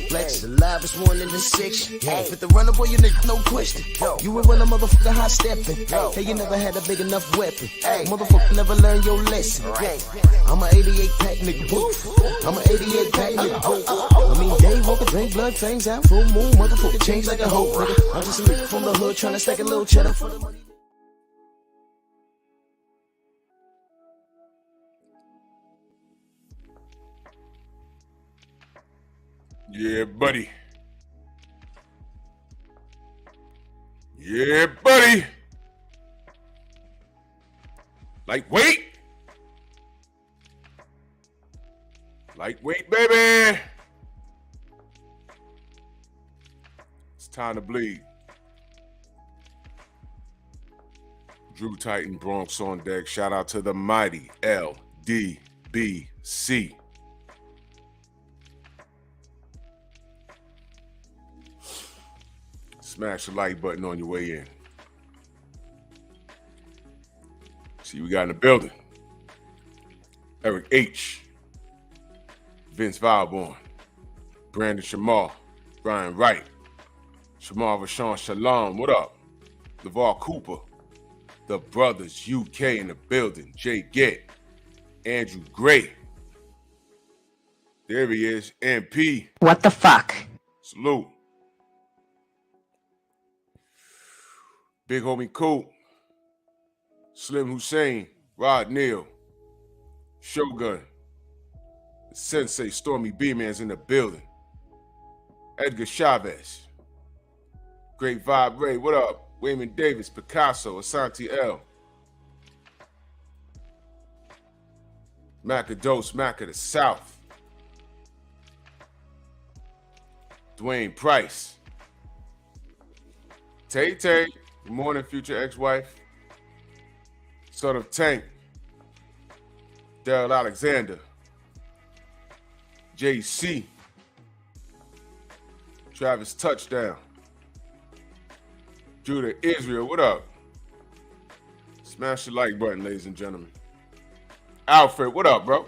Flex, the livest one in the section. With the runner boy, you nigga, no question. You ain't run a motherfucker high stepping. Hey, you never had a big enough weapon. Motherfucker never learned your lesson. I'm an 88 pack nigga. I'm an 88 pack nigga. I mean, day walker, drink blood, fangs out, full moon, motherfucker change like a hoe, nigga. I'm just a nigga from the hood trying to stack a little cheddar for the money. Yeah, buddy. Yeah, buddy. Lightweight. Lightweight, baby. It's time to bleed. Drew Titan, Bronx on deck. Shout out to the mighty LDBC. Smash the like button on your way in. See, we got in the building. Eric H. Vince Valborn. Brandon Shamar. Brian Wright. Shamar Rashawn Shalom. What up? LeVar Cooper. The Brothers UK in the building. Jay Gett. Andrew Gray. There he is. MP. What the fuck? Salute. Big homie Cool, Slim Hussein, Rod Neal, Shogun, Sensei Stormy B-Man's in the building. Edgar Chavez, Great Vibe Ray, what up? Wayman Davis, Picasso, Asante L. Macados, Mac of the South. Dwayne Price. Tay Tay. Good morning, future ex-wife. Son of Tank. Daryl Alexander. JC. Travis Touchdown. Judah Israel, what up? Smash the like button, ladies and gentlemen. Alfred, what up, bro?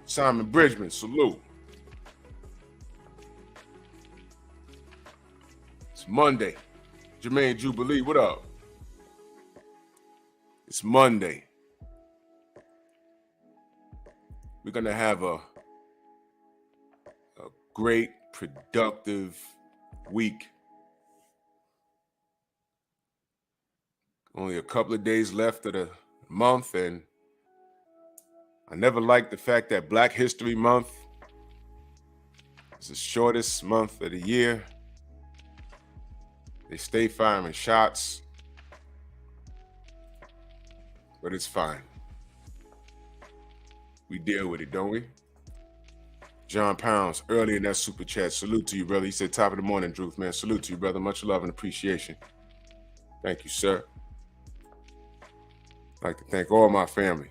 Simon Bridgman, salute. It's Monday. Jermaine Jubilee, what up? It's Monday. We're going to have a great, productive week. Only a couple of days left of the month, and I never liked the fact that Black History Month is the shortest month of the year. They stay firing shots, but it's fine. We deal with it, don't we? John Pounds, early in that super chat. Salute to you, brother. He said, top of the morning, Drew, man. Salute to you, brother. Much love and appreciation. Thank you, sir. I'd like to thank all my family.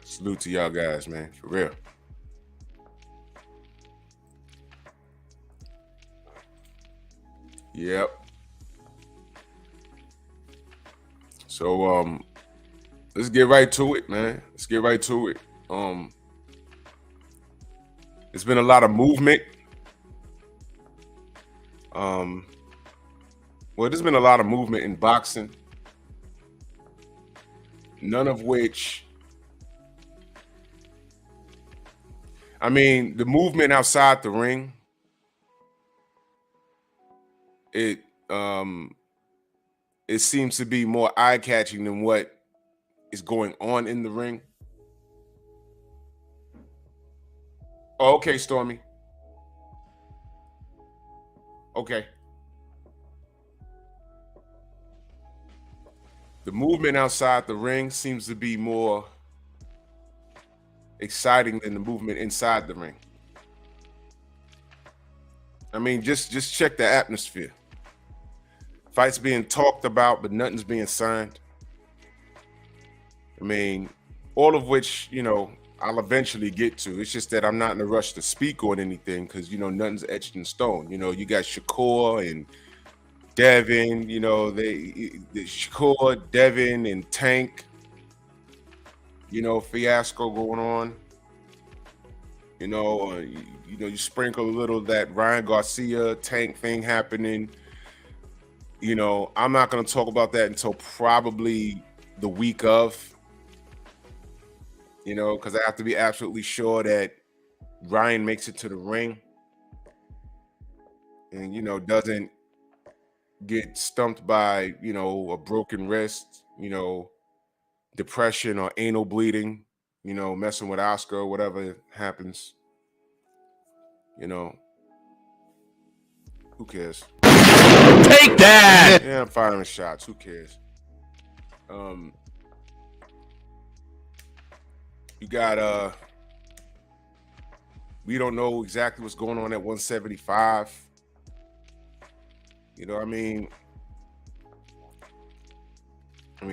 Salute to y'all guys, man, for real. Yep. So let's get right to it, man. Let's get right to it. There's been a lot of movement. Well, there's been a lot of movement in boxing, none of which, I mean, the movement outside the ring, it seems to be more eye-catching than what is going on in the ring. Oh, okay, Stormy. Okay. The movement outside the ring seems to be more exciting than the movement inside the ring. I mean, just check the atmosphere. Fights being talked about, but nothing's being signed. I mean, all of which, I'll eventually get to. It's just that I'm not in a rush to speak on anything because, nothing's etched in stone. You got Shakur and Devin, the Shakur, Devin, and Tank, fiasco going on. You sprinkle a little of that Ryan Garcia Tank thing happening. I'm not going to talk about that until probably the week of, because I have to be absolutely sure that Ryan makes it to the ring and, doesn't get stumped by, a broken wrist, depression or anal bleeding, messing with Oscar or whatever happens. Who cares? Take that! Yeah, I'm firing shots. Who cares? You got we don't know exactly what's going on at 175. I mean,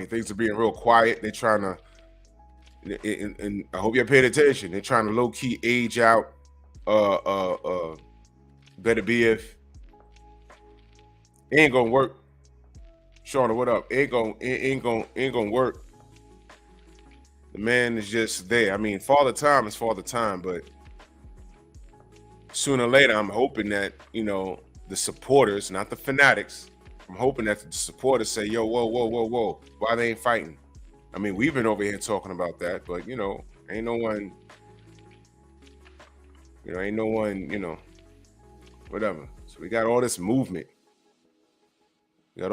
things are being real quiet. They're trying to, and I hope you're paying attention. They're trying to low key age out Better Be If. It ain't gonna work. Shauna, what up? Ain't gonna work. The man is just there. I mean, Father Time is Father Time, but sooner or later, I'm hoping that, the supporters, not the fanatics, I'm hoping that the supporters say, yo, whoa, why they ain't fighting? I mean, we've been over here talking about that, but, ain't no one, whatever. So we got all this movement. But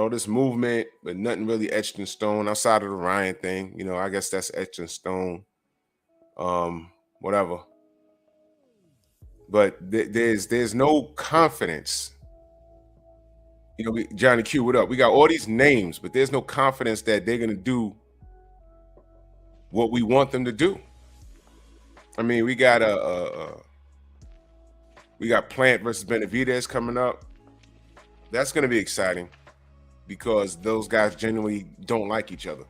nothing really etched in stone outside of the Ryan thing. I guess that's etched in stone. Whatever. But there's no confidence. Johnny Q, what up? We got all these names, but there's no confidence that they're gonna do what we want them to do. I mean, we got Plant versus Benavidez coming up. That's gonna be exciting because those guys genuinely don't like each other.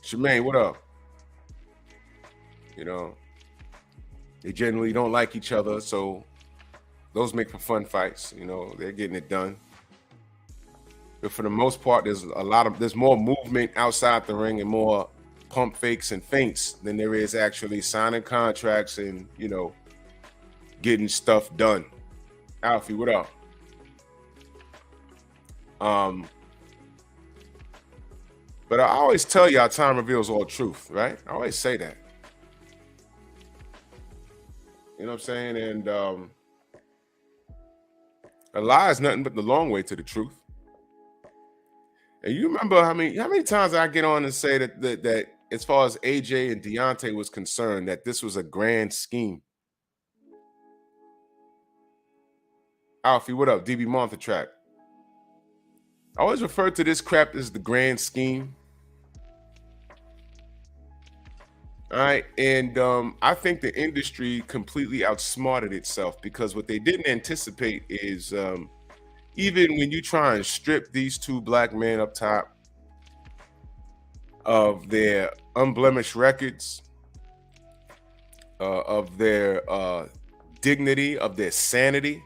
Shemaine, what up? They generally don't like each other, so those make for fun fights. They're getting it done. But for the most part, there's more movement outside the ring and more pump fakes and feints than there is actually signing contracts and, getting stuff done. Alfie, what up? But I always tell y'all time reveals all truth, right? I always say that. You know what I'm saying? And a lie is nothing but the long way to the truth. And you remember how many times I get on and say that as far as AJ and Deontay was concerned, that this was a grand scheme. Alfie, what up? DB Martha track. I always refer to this crap as the grand scheme. All right, and I think the industry completely outsmarted itself because what they didn't anticipate is even when you try and strip these two black men up top of their unblemished records, of their dignity, of their sanity,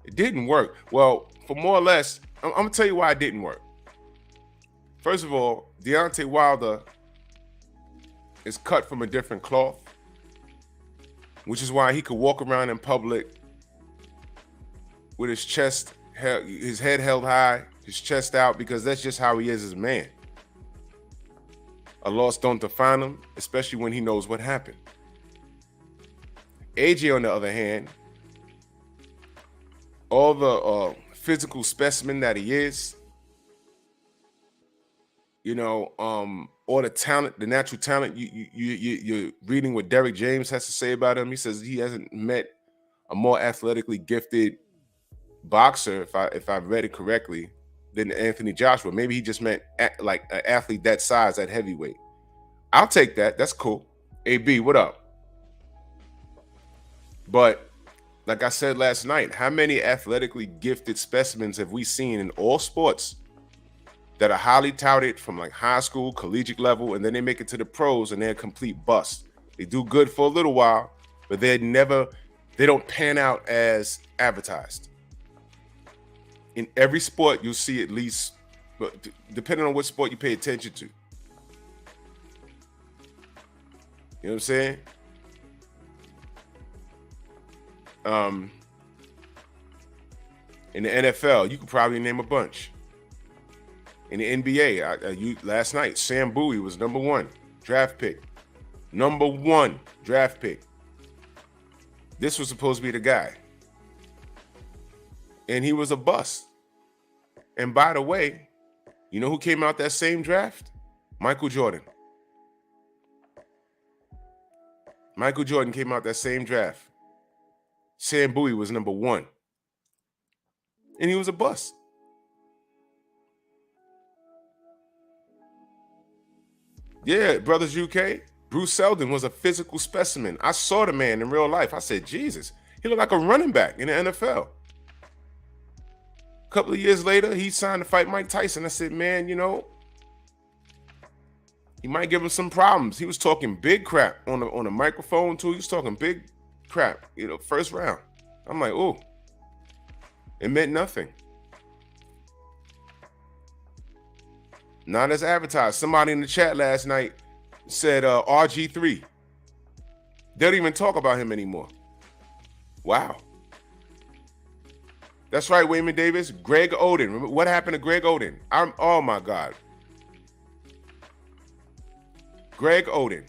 it didn't work. Well, for more or less, I'm gonna tell you why it didn't work. First of all, Deontay Wilder is cut from a different cloth, which is why he could walk around in public with his head held high, his chest out, because that's just how he is as a man. A loss don't define him, especially when he knows what happened. AJ, on the other hand, all the physical specimen that he is, all the talent, the natural talent, you're reading what Derek James has to say about him. He says he hasn't met a more athletically gifted boxer, if I read it correctly, than Anthony Joshua. Maybe he just meant like an athlete that size at heavyweight. I'll take that. That's cool. AB, what up? But like I said last night, how many athletically gifted specimens have we seen in all sports that are highly touted from like high school, collegiate level, and then they make it to the pros and they're a complete bust? They do good for a little while, but they don't pan out as advertised. In every sport, you'll see at least, but depending on what sport you pay attention to. You know what I'm saying? In the NFL, you could probably name a bunch. In the NBA, last night, Sam Bowie was number 1 draft pick. Number 1 draft pick. This was supposed to be the guy. And he was a bust. And by the way, you know who came out that same draft? Michael Jordan. Michael Jordan came out that same draft. Sam Bowie was number 1. And he was a bust. Yeah, Brothers UK, Bruce Seldon was a physical specimen. I saw the man in real life. I said, Jesus, he looked like a running back in the NFL. A couple of years later, he signed to fight Mike Tyson. I said, man, you know, he might give him some problems. He was talking big crap on the microphone too. He was talking big crap, you know, first round. I'm like, oh, it meant nothing. Not as advertised. Somebody in the chat last night said RG3. They don't even talk about him anymore. Wow. That's right, Wayman Davis. Greg Oden. Remember what happened to Greg Oden? Oh my God. Greg Oden.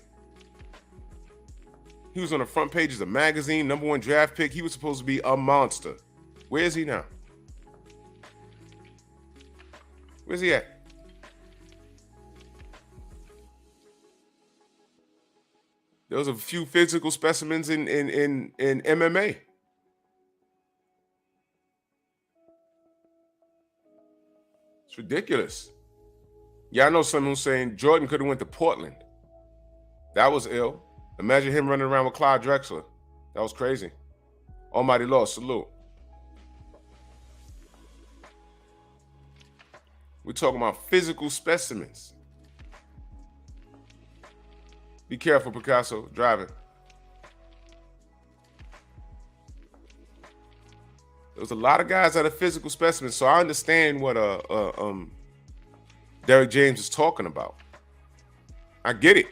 He was on the front pages of magazine, number 1 draft pick. He was supposed to be a monster. Where is he now? Where's he at? There was a few physical specimens in MMA. It's ridiculous. Yeah, I know someone who's saying Jordan could have went to Portland. That was ill. Imagine him running around with Clyde Drexler. That was crazy. Almighty Lord, salute. We're talking about physical specimens. Be careful, Picasso, driving. There's a lot of guys that are physical specimens, so I understand what Derrick James is talking about. I get it.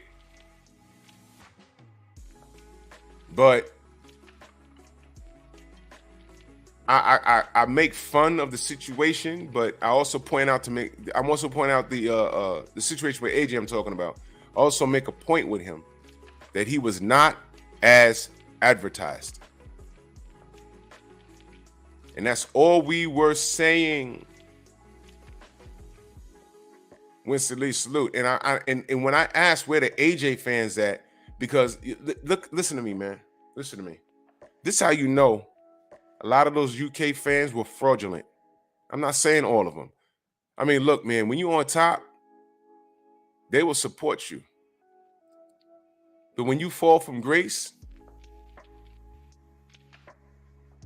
But I make fun of the situation, but I'm also pointing out the situation with AJ I'm talking about. Also make a point with him that he was not as advertised. And that's all we were saying. Winston Lee, salute. And when I asked where the AJ fans at, because look, listen to me, man. Listen to me. This is how you know a lot of those UK fans were fraudulent. I'm not saying all of them. I mean, look, man, when you're on top, they will support you. But when you fall from grace,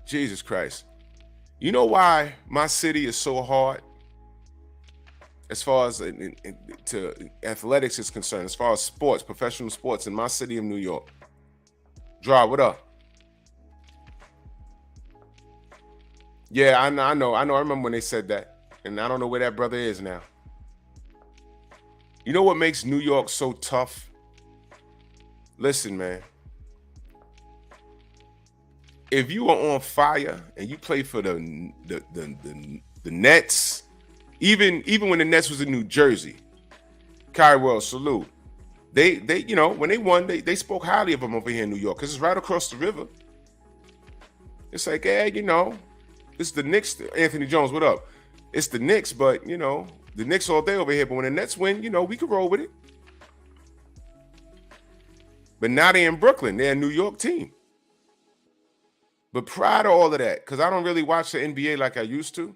Jesus Christ. You know why my city is so hard as far as to athletics is concerned, as far as sports, professional sports in my city of New York? Draw, what up? Yeah, I know. I remember when they said that. And I don't know where that brother is now. You know what makes New York so tough? Listen, man. If you are on fire and you play for the Nets, even when the Nets was in New Jersey, Kyrie Wells, salute. They you know, when they won, they spoke highly of them over here in New York because it's right across the river. It's like, hey, you know, it's the Knicks. Anthony Jones, what up? It's the Knicks, but you know, the Knicks all day over here. But when the Nets win, you know, we could roll with it. But now they're in Brooklyn. They're a New York team. But prior to all of that, because I don't really watch the NBA like I used to.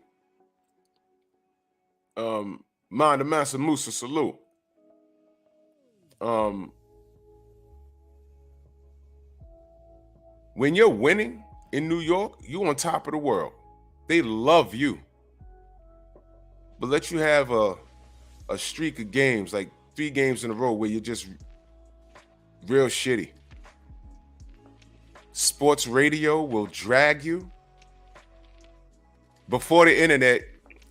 Mind the Master Musa, salute. When you're winning in New York, you're on top of the world. They love you. But let you have a streak of games, like 3 games in a row where you're just real shitty. Sports radio will drag you. Before the internet,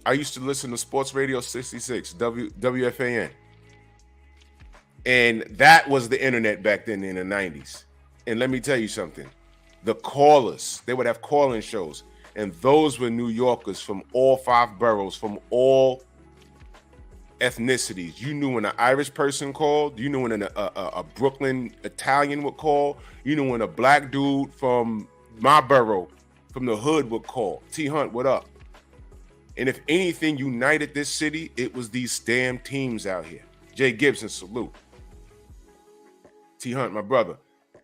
I used to listen to Sports Radio 66, WFAN. And that was the internet back then in the 90s. And let me tell you something. The callers, they would have call-in shows. And those were New Yorkers from all 5 boroughs, from all ethnicities. You knew when an Irish person called. You knew when a Brooklyn Italian would call. You knew when a black dude from my borough, from the hood, would call. T. Hunt, what up? And if anything united this city, it was these damn teams out here. Jay Gibson, salute. T. Hunt, my brother.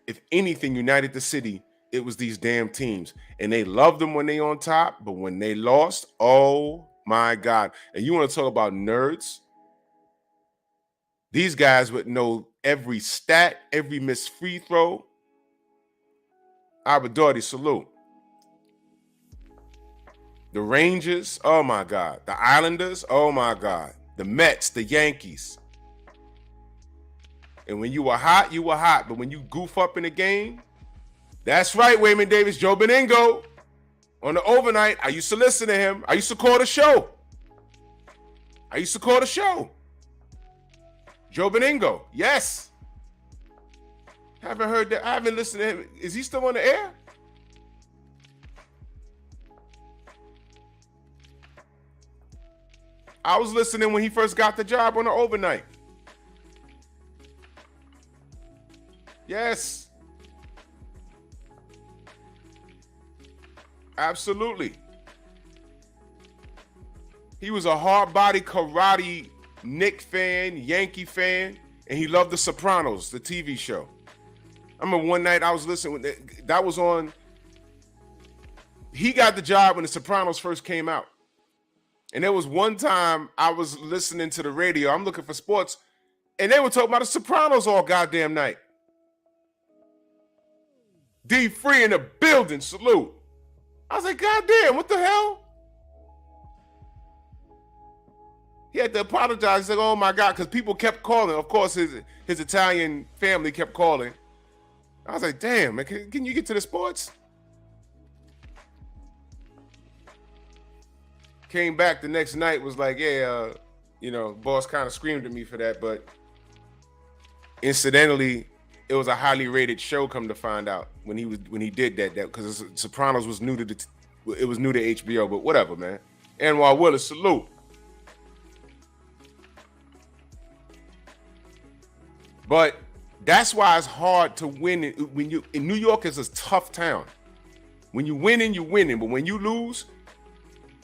If anything united the city, it was these damn teams. And they loved them when they on top, but when they lost, oh my God. And you want to talk about nerds? These guys would know every stat, every missed free throw. Abadorti, salute. The Rangers, oh my God. The Islanders, oh my God. The Mets, the Yankees. And when you were hot, you were hot. But when you goof up in the game, that's right, Wayman Davis, Joe Beningo. On the overnight, I used to listen to him. I used to call the show. Joe Beningo, yes. Haven't heard that. I haven't listened to him. Is he still on the air? I was listening when he first got the job on the overnight. Yes. Absolutely. He was a hard-body karate Knick fan, Yankee fan, and he loved The Sopranos, the TV show. I remember one night I was listening, that was on, he got the job when The Sopranos first came out. And there was one time I was listening to the radio, I'm looking for sports, and they were talking about The Sopranos all goddamn night. D Free in the building, salute. I was like, God damn, what the hell? He had to apologize. He's like, oh my God, because people kept calling. Of course, his Italian family kept calling. I was like, damn, man, can you get to the sports? Came back the next night, was like, yeah, boss kind of screamed at me for that, but incidentally, it was a highly rated show. Come to find out when he did that because Sopranos was new to HBO, but whatever, man. Anwar Willis, salute. But that's why it's hard to win when you in New York is a tough town. When you winning, you're winning, but when you lose,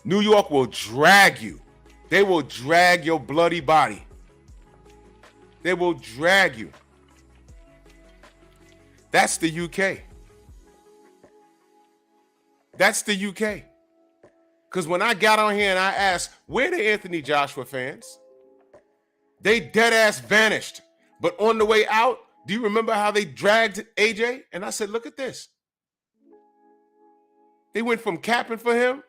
New York will drag you. They will drag your bloody body. They will drag you. That's the UK. That's the UK. Because when I got on here and I asked, where the Anthony Joshua fans? They dead ass vanished. But on the way out, do you remember how they dragged AJ? And I said, look at this. They went from capping for him.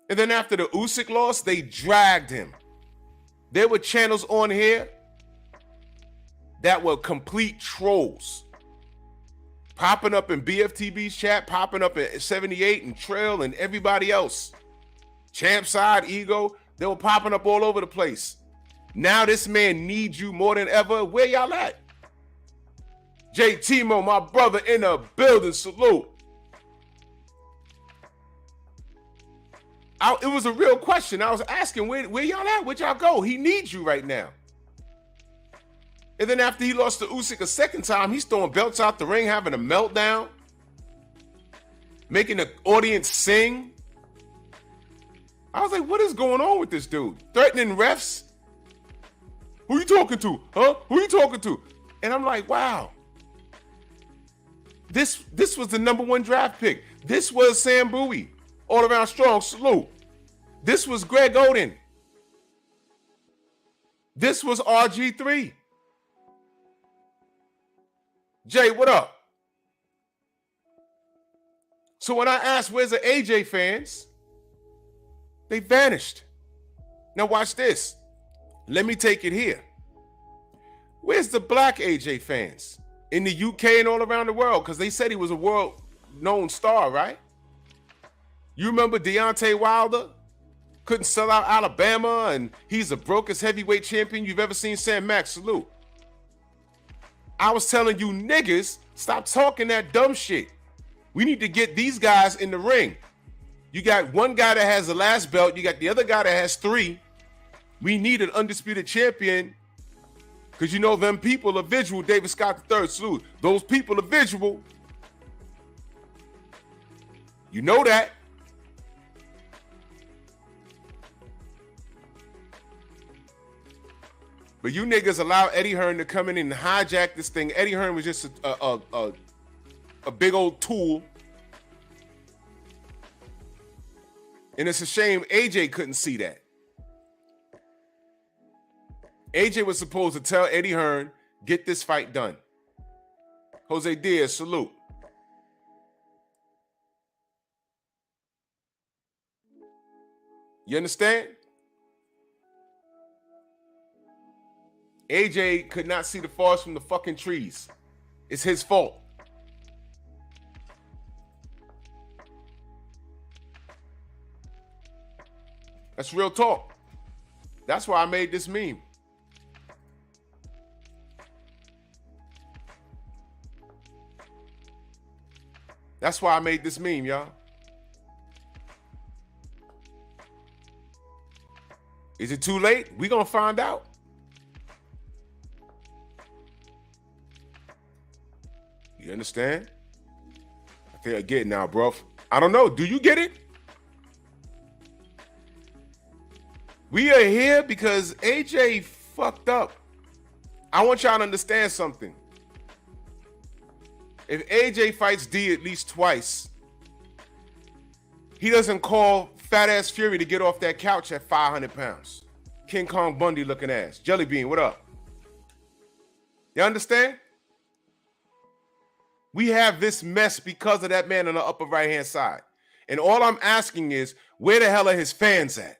And then after the Usik loss, they dragged him. There were channels on here that were complete trolls. Popping up in BFTB's chat, popping up in 78 and Trail and everybody else. Champside, Ego, they were popping up all over the place. Now this man needs you more than ever. Where y'all at? J. Timo, my brother in the building, salute. It was a real question. I was asking, where y'all at? Where'd y'all go? He needs you right now. And then after he lost to Usik a second time, he's throwing belts out the ring, having a meltdown, making the audience sing. I was like, what is going on with this dude? Threatening refs? Who you talking to? Huh? Who you talking to? And I'm like, wow. This was the #1 draft pick. This was Sam Bowie, all around strong, salute. This was Greg Oden. This was RG3. Jay, what up? So when I asked, where's the AJ fans? They vanished. Now watch this. Let me take it here. Where's the black AJ fans? In the UK and all around the world, because they said he was a world-known star, right? You remember Deontay Wilder? Couldn't sell out Alabama, and he's the brokest heavyweight champion you've ever seen. Sam Max, salute. I was telling you niggas, stop talking that dumb shit. We need to get these guys in the ring. You got one guy that has the last belt. You got the other guy that has 3. We need an undisputed champion, because you know them people are visual. David Scott III, salute. Those people are visual. You know that. But you niggas allow Eddie Hearn to come in and hijack this thing. Eddie Hearn was just a big old tool. And it's a shame AJ couldn't see that. AJ was supposed to tell Eddie Hearn, get this fight done. Jose Diaz, salute. You understand? AJ could not see the forest from the fucking trees. It's his fault. That's real talk. That's why I made this meme. That's why I made this meme, y'all. Is it too late? We gonna find out. You understand? I think I get it now, bro. I don't know. Do you get it? We are here because AJ fucked up. I want y'all to understand something. If AJ fights D at least twice, he doesn't call fat ass Fury to get off that couch at 500 pounds. King Kong Bundy looking ass. Jelly Bean, what up? You understand? We have this mess because of that man on the upper right-hand side. And all I'm asking is, where the hell are his fans at?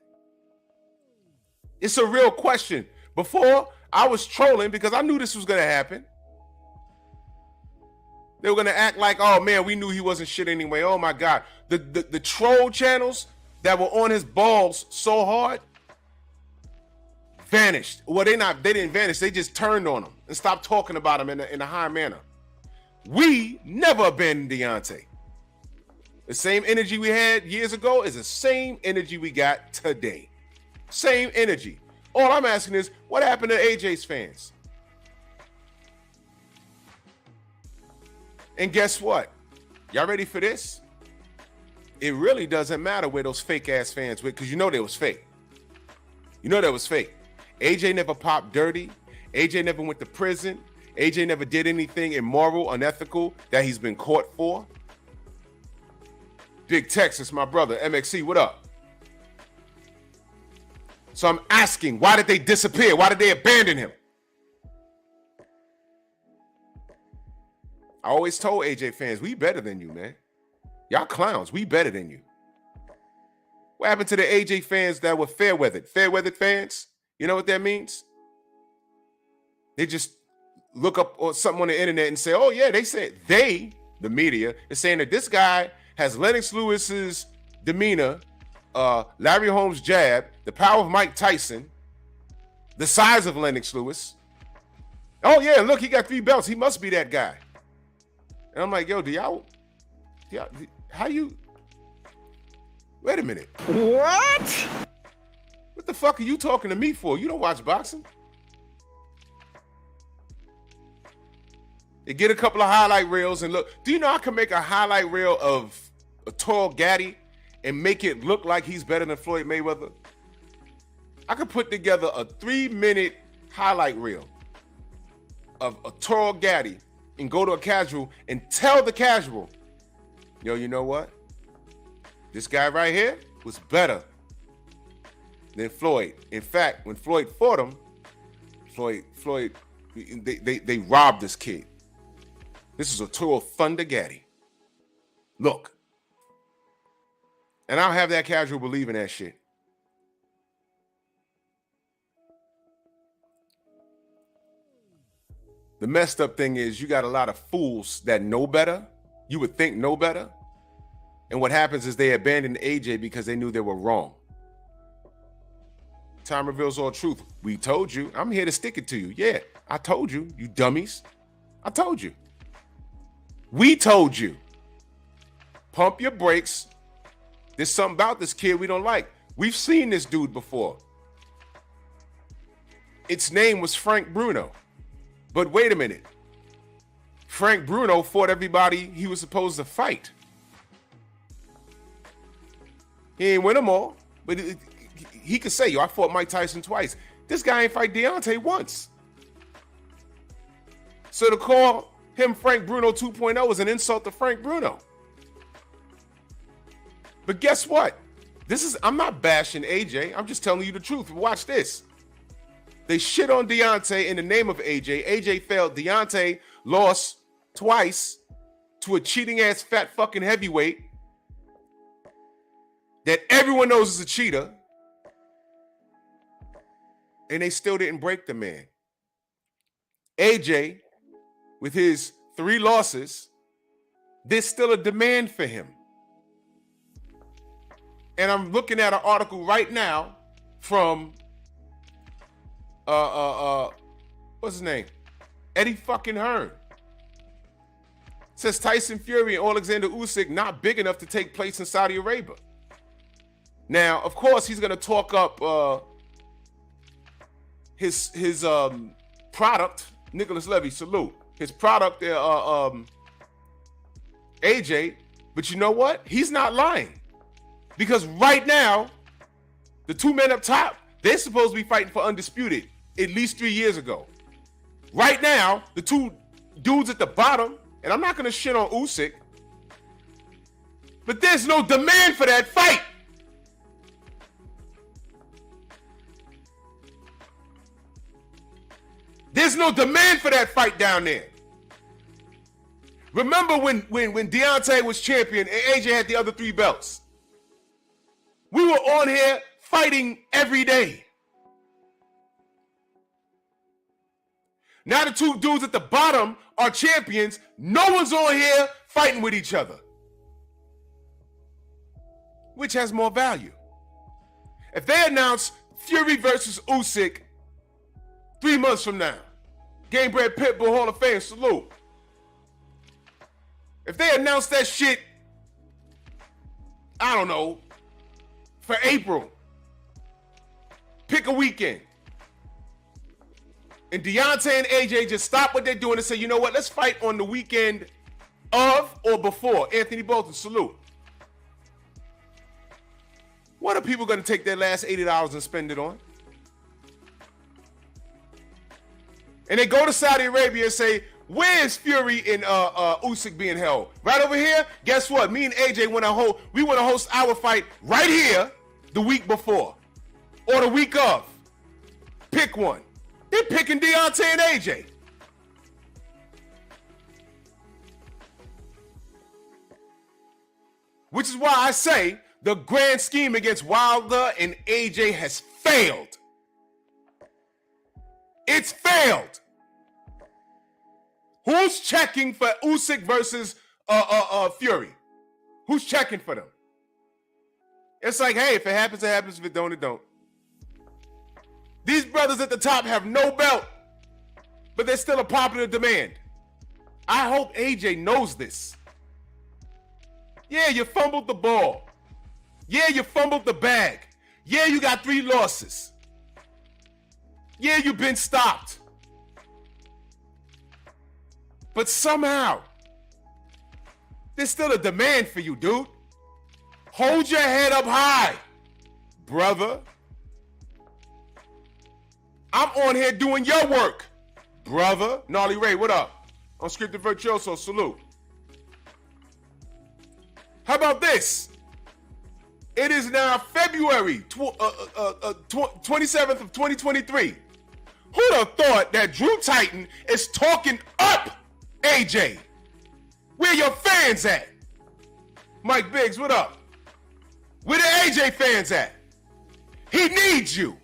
It's a real question. Before, I was trolling because I knew this was going to happen. They were going to act like, oh, man, we knew he wasn't shit anyway. Oh, my God. The troll channels that were on his balls so hard vanished. Well, they didn't vanish. They just turned on him and stopped talking about him in a high manner. We never abandoned Deontay. The same energy we had years ago is the same energy we got today. Same energy. All I'm asking is, what happened to AJ's fans? And guess what? Y'all ready for this? It really doesn't matter where those fake ass fans went, because you know they was fake. You know that was fake. AJ never popped dirty. AJ never went to prison. AJ never did anything immoral, unethical that he's been caught for. Big Texas, my brother. MXC, what up? So I'm asking, why did they disappear? Why did they abandon him? I always told AJ fans, we better than you, man. Y'all clowns, we better than you. What happened to the AJ fans that were fair-weathered? Fair-weathered fans? You know what that means? They just look up something on the internet and say, oh yeah, the media, is saying that this guy has Lennox Lewis's demeanor, Larry Holmes' jab, the power of Mike Tyson, the size of Lennox Lewis. Oh yeah, look, he got 3 belts. He must be that guy. And I'm like, yo, how you, wait a minute. What? What the fuck are you talking to me for? You don't watch boxing. They get a couple of highlight reels and look. Do you know I can make a highlight reel of a tall Gaddy and make it look like he's better than Floyd Mayweather? I could put together a 3-minute highlight reel of a tall Gaddy and go to a casual and tell the casual, yo, you know what? This guy right here was better than Floyd. In fact, when Floyd fought him, they robbed this kid. This is a tour of Thunder Gaddy. Look, And I don't have that casual believing that shit. The messed up thing is you got a lot of fools that know better. You would think know better. And what happens is they abandon AJ because they knew they were wrong. Time reveals all truth. We told you. I'm here to stick it to you. Yeah, I told you, you dummies. I told you. We told you. Pump your brakes. There's something about this kid we don't like. We've seen this dude before. Its name was Frank Bruno. But wait a minute. Frank Bruno fought everybody he was supposed to fight. He ain't win them all, but he could say, yo, I fought Mike Tyson twice. This guy ain't fight Deontay once. So to call him Frank Bruno 2.0 is an insult to Frank Bruno. But guess what? I'm not bashing AJ. I'm just telling you the truth. Watch this. They shit on Deontay in the name of AJ. AJ failed. Deontay lost twice to a cheating ass fat fucking heavyweight that everyone knows is a cheater. And they still didn't break the man. AJ, with his 3 losses, there's still a demand for him. And I'm looking at an article right now from what's his name? Eddie fucking Hearn. Says Tyson Fury and Alexander Usik not big enough to take place in Saudi Arabia. Now, of course, he's gonna talk up his product, Nicholas Levy, salute. His product, AJ, but you know what? He's not lying. Because right now, the 2 men up top, they're supposed to be fighting for undisputed at least 3 years ago. Right now, the 2 dudes at the bottom, and I'm not going to shit on Usik, but there's no demand for that fight. There's no demand for that fight down there. Remember when Deontay was champion and AJ had the other 3 belts? We were on here fighting every day. Now the 2 dudes at the bottom are champions. No one's on here fighting with each other. Which has more value? If they announce Fury versus Usik 3 months from now, Game Bred Pitbull Hall of Fame, salute. If they announce that shit, I don't know, for April, pick a weekend, and Deontay and AJ just stop what they're doing and say, you know what, let's fight on the weekend of or before. Anthony Bolton, salute. What are people going to take their last $80 and spend it on? And they go to Saudi Arabia and say, where's Fury and Usik being held? Right over here? Guess what? Me and AJ want to host our fight right here the week before or the week of. Pick one. They're picking Deontay and AJ. Which is why I say the grand scheme against Wilder and AJ has failed. It's failed. Who's checking for Usik versus Fury? Who's checking for them? It's like, hey, if it happens, it happens. If it don't, it don't. These brothers at the top have no belt, but they're still a popular demand. I hope AJ knows this. Yeah, you fumbled the ball. Yeah, you fumbled the bag. Yeah, you got 3 losses. Yeah, you've been stopped. But somehow, there's still a demand for you, dude. Hold your head up high, brother. I'm on here doing your work, brother. Gnarly Ray, what up? Unscripted Virtuoso, salute. How about this? It is now February 27th of 2023. Who'd have thought that Drew Titan is talking up AJ? Where your fans at? Mike Biggs, what up? Where the AJ fans at? He needs you.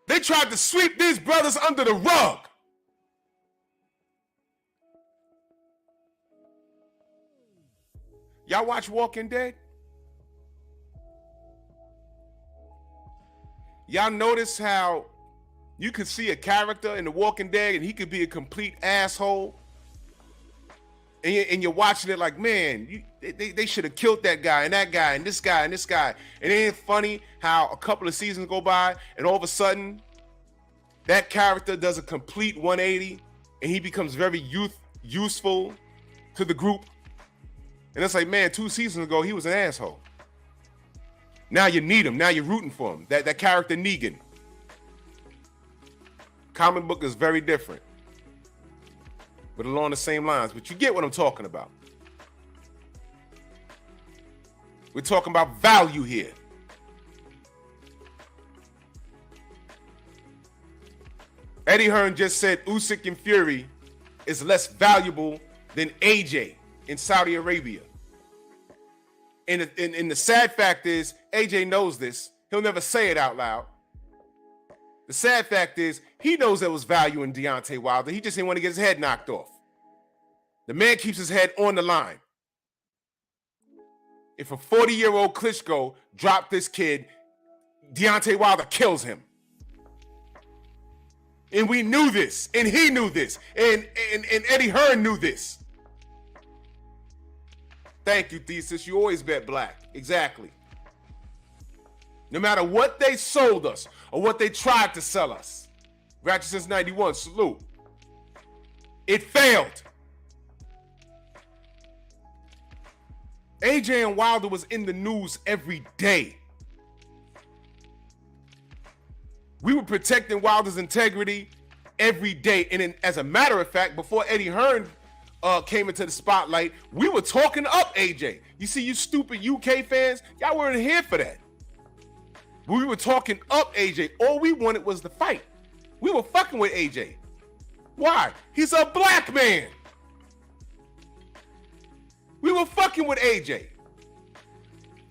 They tried to sweep these brothers under the rug. Y'all watch Walking Dead? Y'all notice how you could see a character in The Walking Dead and he could be a complete asshole? And you're watching it like, man, they should have killed that guy and that guy and this guy and this guy. And it ain't funny how a couple of seasons go by and all of a sudden that character does a complete 180 and he becomes very useful to the group. And it's like, man, 2 seasons ago, he was an asshole. Now you need him. Now you're rooting for him. That character Negan. Comic book is very different. But along the same lines. But you get what I'm talking about. We're talking about value here. Eddie Hearn just said Usik and Fury is less valuable than AJ in Saudi Arabia. And the sad fact is, AJ knows this. He'll never say it out loud. The sad fact is, he knows there was value in Deontay Wilder. He just didn't want to get his head knocked off. The man keeps his head on the line. If a 40-year-old Klitschko dropped this kid, Deontay Wilder kills him. And we knew this, and he knew this, and Eddie Hearn knew this. Thank you, Thesis. You always bet black. Exactly. No matter what they sold us or what they tried to sell us. Ratchet since 91, salute. It failed. AJ and Wilder was in the news every day. We were protecting Wilder's integrity every day. And as a matter of fact, before Eddie Hearn came into the spotlight, we were talking up AJ. You see, you stupid UK fans, y'all weren't here for that. We were talking up AJ. All we wanted was the fight. We were fucking with AJ. Why? He's a black man. We were fucking with AJ.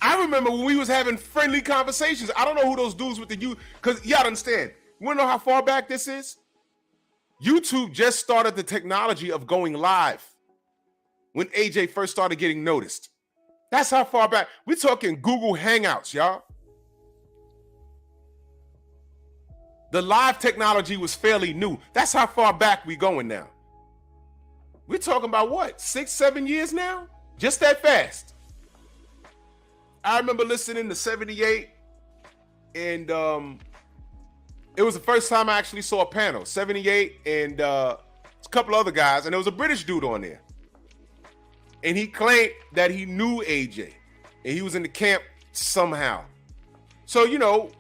I remember when we was having friendly conversations. I don't know who those dudes with the you, because y'all understand. You wanna know how far back this is? YouTube just started the technology of going live when AJ first started getting noticed. That's how far back. We're talking Google Hangouts, y'all. The live technology was fairly new. That's how far back we going now. We're talking about what? 6-7 years now? Just that fast. I remember listening to 78 and it was the first time I actually saw a panel. 78 and a couple other guys, and there was a British dude on there. And he claimed that he knew AJ and he was in the camp somehow. So, you know,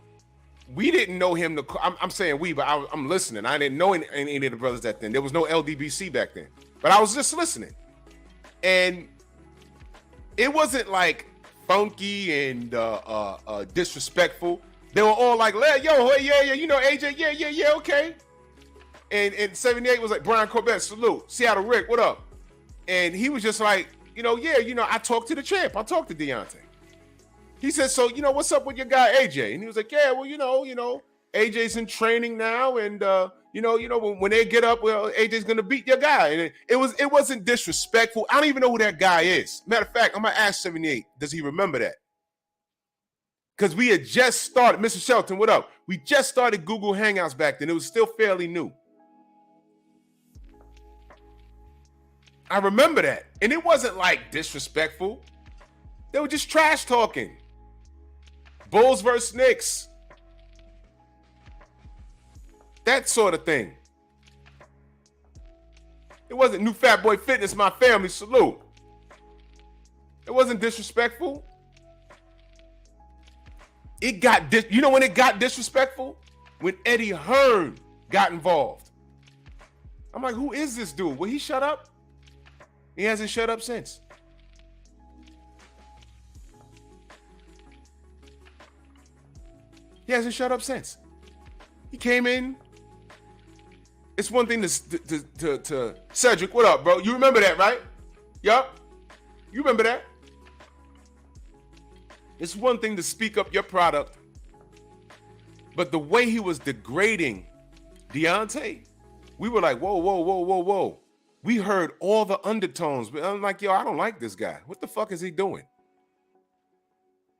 we didn't know him. I'm saying we, but I'm listening. I didn't know any of the brothers that then. There was no LDBC back then. But I was just listening. And it wasn't like funky and disrespectful. They were all like, yo, yeah, you know AJ, yeah, okay. And 78 was like, Brian Corbett, salute. Seattle Rick, what up? And he was just like, I talked to the champ. I talked to Deontay. He said, so, what's up with your guy AJ? And he was like, yeah, well, AJ's in training now, and when they get up, well, AJ's gonna beat your guy. And it wasn't disrespectful. I don't even know who that guy is. Matter of fact, I'm gonna ask 78, does he remember that? Because we had just started, Mr. Shelton, what up? We just started Google Hangouts back then. It was still fairly new. I remember that. And it wasn't like disrespectful. They were just trash talking. Bulls versus Knicks. That sort of thing. It wasn't New Fat Boy Fitness, my family, salute. It wasn't disrespectful. It got, when it got disrespectful? When Eddie Hearn got involved. I'm like, who is this dude? Will he shut up? He hasn't shut up since. He hasn't shut up since. He came in. It's one thing to Cedric, what up, bro? You remember that, right? Yup. You remember that? It's one thing to speak up your product, but the way he was degrading Deontay, we were like, whoa, whoa, whoa, whoa, whoa. We heard all the undertones, but I'm like, yo, I don't like this guy. What the fuck is he doing?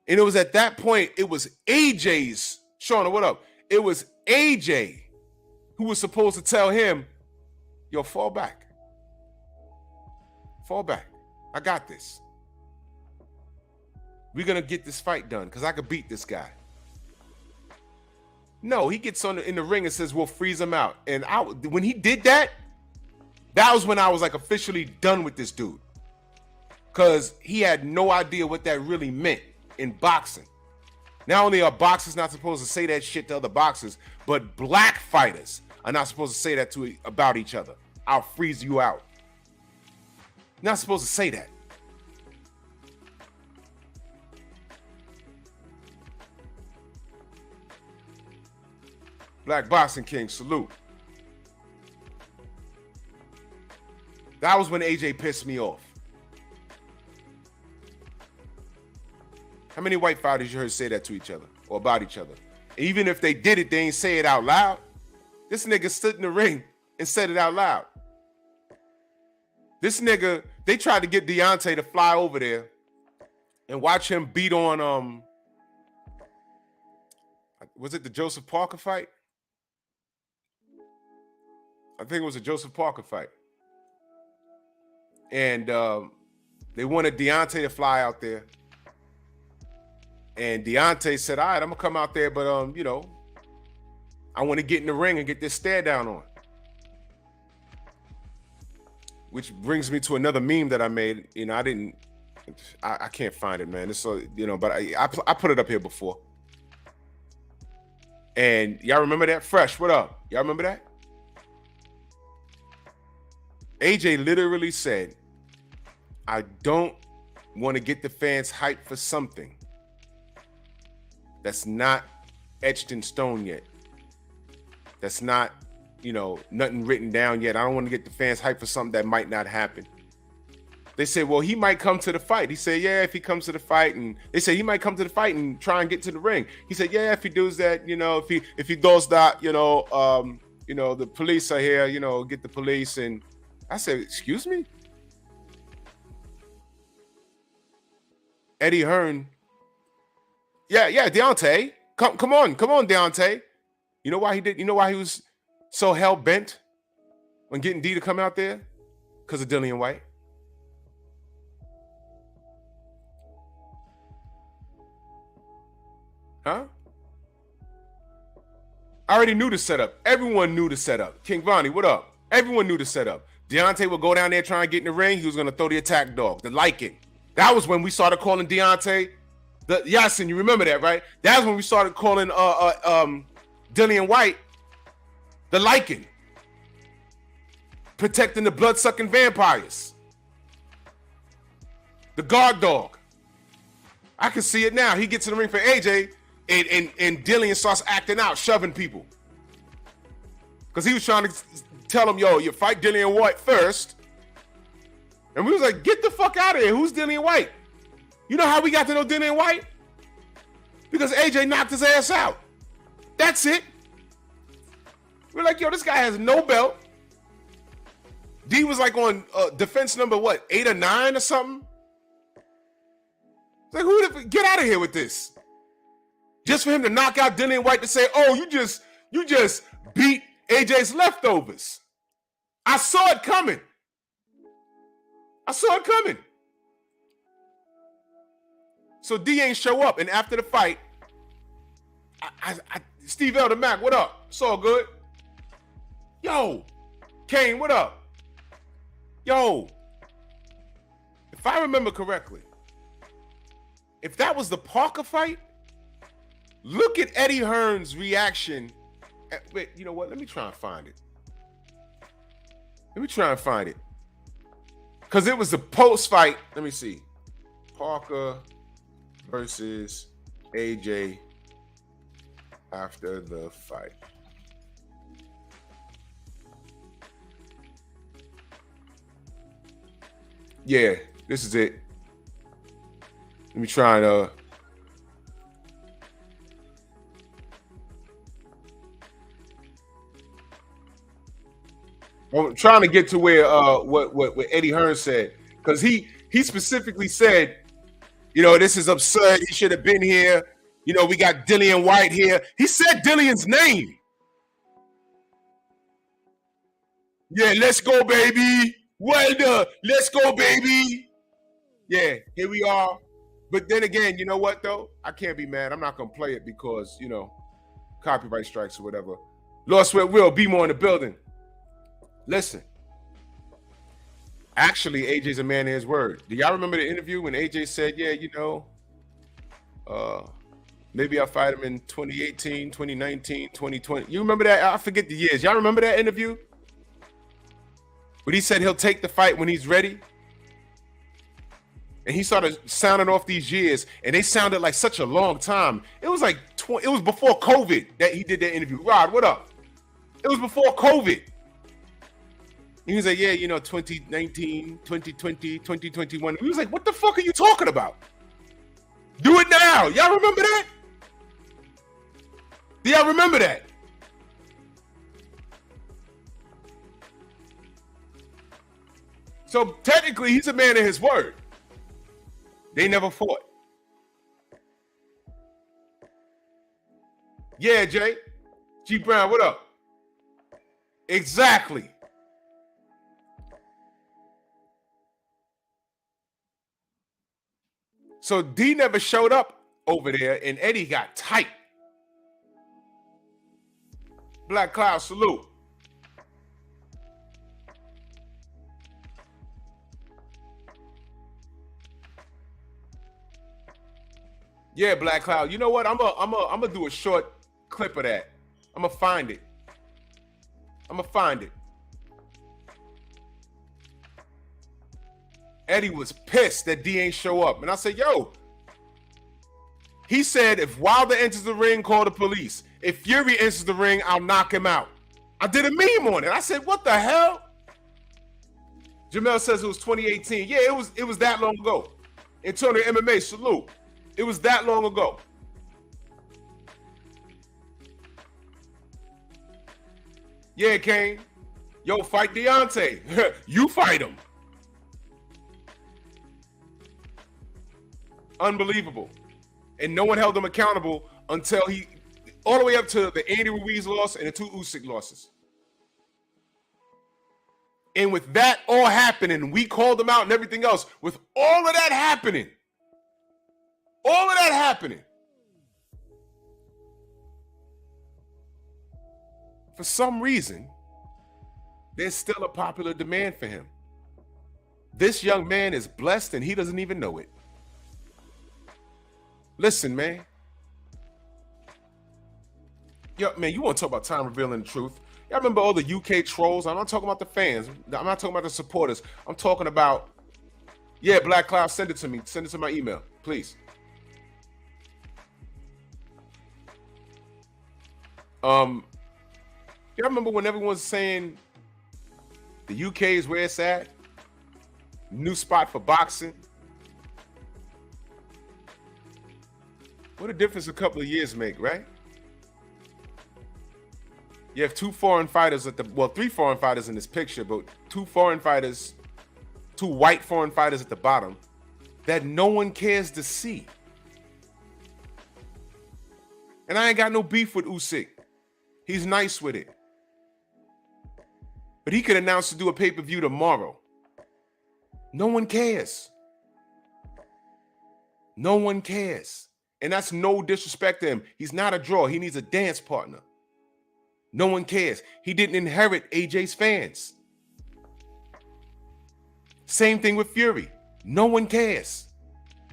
And it was at that point, it was AJ's, Shauna, what up? It was AJ who was supposed to tell him, yo, fall back. Fall back. I got this. We're going to get this fight done because I could beat this guy. No, he gets in the ring and says, we'll freeze him out. And when he did that, that was when I was like officially done with this dude. Because he had no idea what that really meant in boxing. Not only are boxers not supposed to say that shit to other boxers, but black fighters are not supposed to say that about each other. I'll freeze you out. Not supposed to say that. Black Boxing King, salute. That was when AJ pissed me off. How many white fighters you heard say that to each other or about each other? Even if they did it, they ain't say it out loud. This nigga stood in the ring and said it out loud. This nigga, they tried to get Deontay to fly over there and watch him beat on, was it the Joseph Parker fight? I think it was a Joseph Parker fight. And they wanted Deontay to fly out there. And Deontay said, all right, I'm going to come out there, but, you know, I want to get in the ring and get this stare down on. Which brings me to another meme that I made. You know, I can't find it, man. It's so, you know, but I put it up here before. And y'all remember that? Fresh, what up? Y'all remember that? AJ literally said, I don't want to get the fans hyped for something that's not etched in stone yet. That's not, you know, nothing written down yet. I don't want to get the fans hyped for something that might not happen. They said, well, he might come to the fight. He said, yeah, if he comes to the fight. And they said he might come to the fight and try and get to the ring. He said, yeah, if he does that, you know, if he does that, you know, the police are here, you know, get the police. And I said, excuse me? Eddie Hearn. Yeah, Deontay. Come on, Deontay. You know why he did? You know why he was so hell-bent on getting D to come out there? Because of Dillian White. Huh? I already knew the setup. Everyone knew the setup. King Vonnie, what up? Everyone knew the setup. Deontay would go down there trying to get in the ring. He was going to throw the attack dog, the liking. That was when we started calling Deontay the Yasin. You remember that, right? That's when we started calling Dillian White the liking. Protecting the blood-sucking vampires. The guard dog. I can see it now. He gets in the ring for AJ and Dillian starts acting out, shoving people. Because he was trying to tell him, yo, you fight Dillian White first. And we was like, get the fuck out of here. Who's Dillian White? You know how we got to know Dillian White? Because AJ knocked his ass out. That's it. We're like, yo, this guy has no belt. D was like on defense number, what, 8 or 9 or something? It's like, get out of here with this. Just for him to knock out Dillian White to say, oh, you just beat AJ's leftovers. I saw it coming. So D ain't show up, and after the fight, Steve Elder Mac, what up? It's all good. Yo, Kane, what up? Yo, if I remember correctly, if that was the Parker fight, look at Eddie Hearn's reaction. Wait, you know what? Let me try and find it. Because it was the post-fight. Let me see. Parker versus AJ after the fight. Yeah, this is it. Let me try and I'm trying to get to where what Eddie Hearn said, because he specifically said, you know, this is absurd. He should have been here. You know, we got Dillian White here. He said Dillian's name. Yeah, let's go, baby. Well done. Let's go, baby. Yeah, here we are. But then again, you know what, though? I can't be mad. I'm not going to play it because, you know, copyright strikes or whatever. Lord Sweat Will, be more in the building. Listen. Actually, AJ's a man of his word. Do y'all remember the interview when AJ said, yeah, you know, maybe I'll fight him in 2018, 2019, 2020. You remember that? I forget the years. Y'all remember that interview? But he said he'll take the fight when he's ready. And he started sounding off these years, and they sounded like such a long time. It was like, it was before COVID that he did that interview. Rod, what up? It was before COVID. He was like, yeah, you know, 2019, 2020, 2021. He was like, what the fuck are you talking about? Do it now. Y'all remember that? Do y'all remember that? So technically, he's a man of his word. They never fought. Yeah, Jay. G Brown, what up? Exactly. So D never showed up over there, and Eddie got tight. Black Cloud, salute. Yeah, Black Cloud. You know what? I'm gonna do a short clip of that. I'm gonna find it. Eddie was pissed that D ain't show up. And I said, yo, he said, if Wilder enters the ring, call the police. If Fury enters the ring, I'll knock him out. I did a meme on it. I said, what the hell? Jamel says it was 2018. Yeah, it was that long ago. Antonio MMA, salute. It was that long ago. Yeah, Kane. Yo, fight Deontay. You fight him. Unbelievable. And no one held him accountable until he, all the way up to the Andy Ruiz loss and the 2 Usik losses. And with that all happening, we called him out and everything else. With all of that happening, for some reason, there's still a popular demand for him. This young man is blessed and he doesn't even know it. Listen, man. Yo, man, you want to talk about time revealing the truth? Y'all remember all the UK trolls? I'm not talking about the fans. I'm not talking about the supporters. I'm talking about, yeah, Black Cloud, send it to me. Send it to my email, please. Y'all remember when everyone's saying the UK is where it's at? New spot for boxing. What a difference a couple of years make, right? You have 2 foreign fighters at the, well, 3 foreign fighters in this picture, but 2 foreign fighters, 2 white foreign fighters at the bottom that no one cares to see. And I ain't got no beef with Usik. He's nice with it. But he could announce to do a pay-per-view tomorrow. No one cares. No one cares. And that's no disrespect to him. He's not a draw. He needs a dance partner. No one cares. He didn't inherit AJ's fans. Same thing with Fury. No one cares.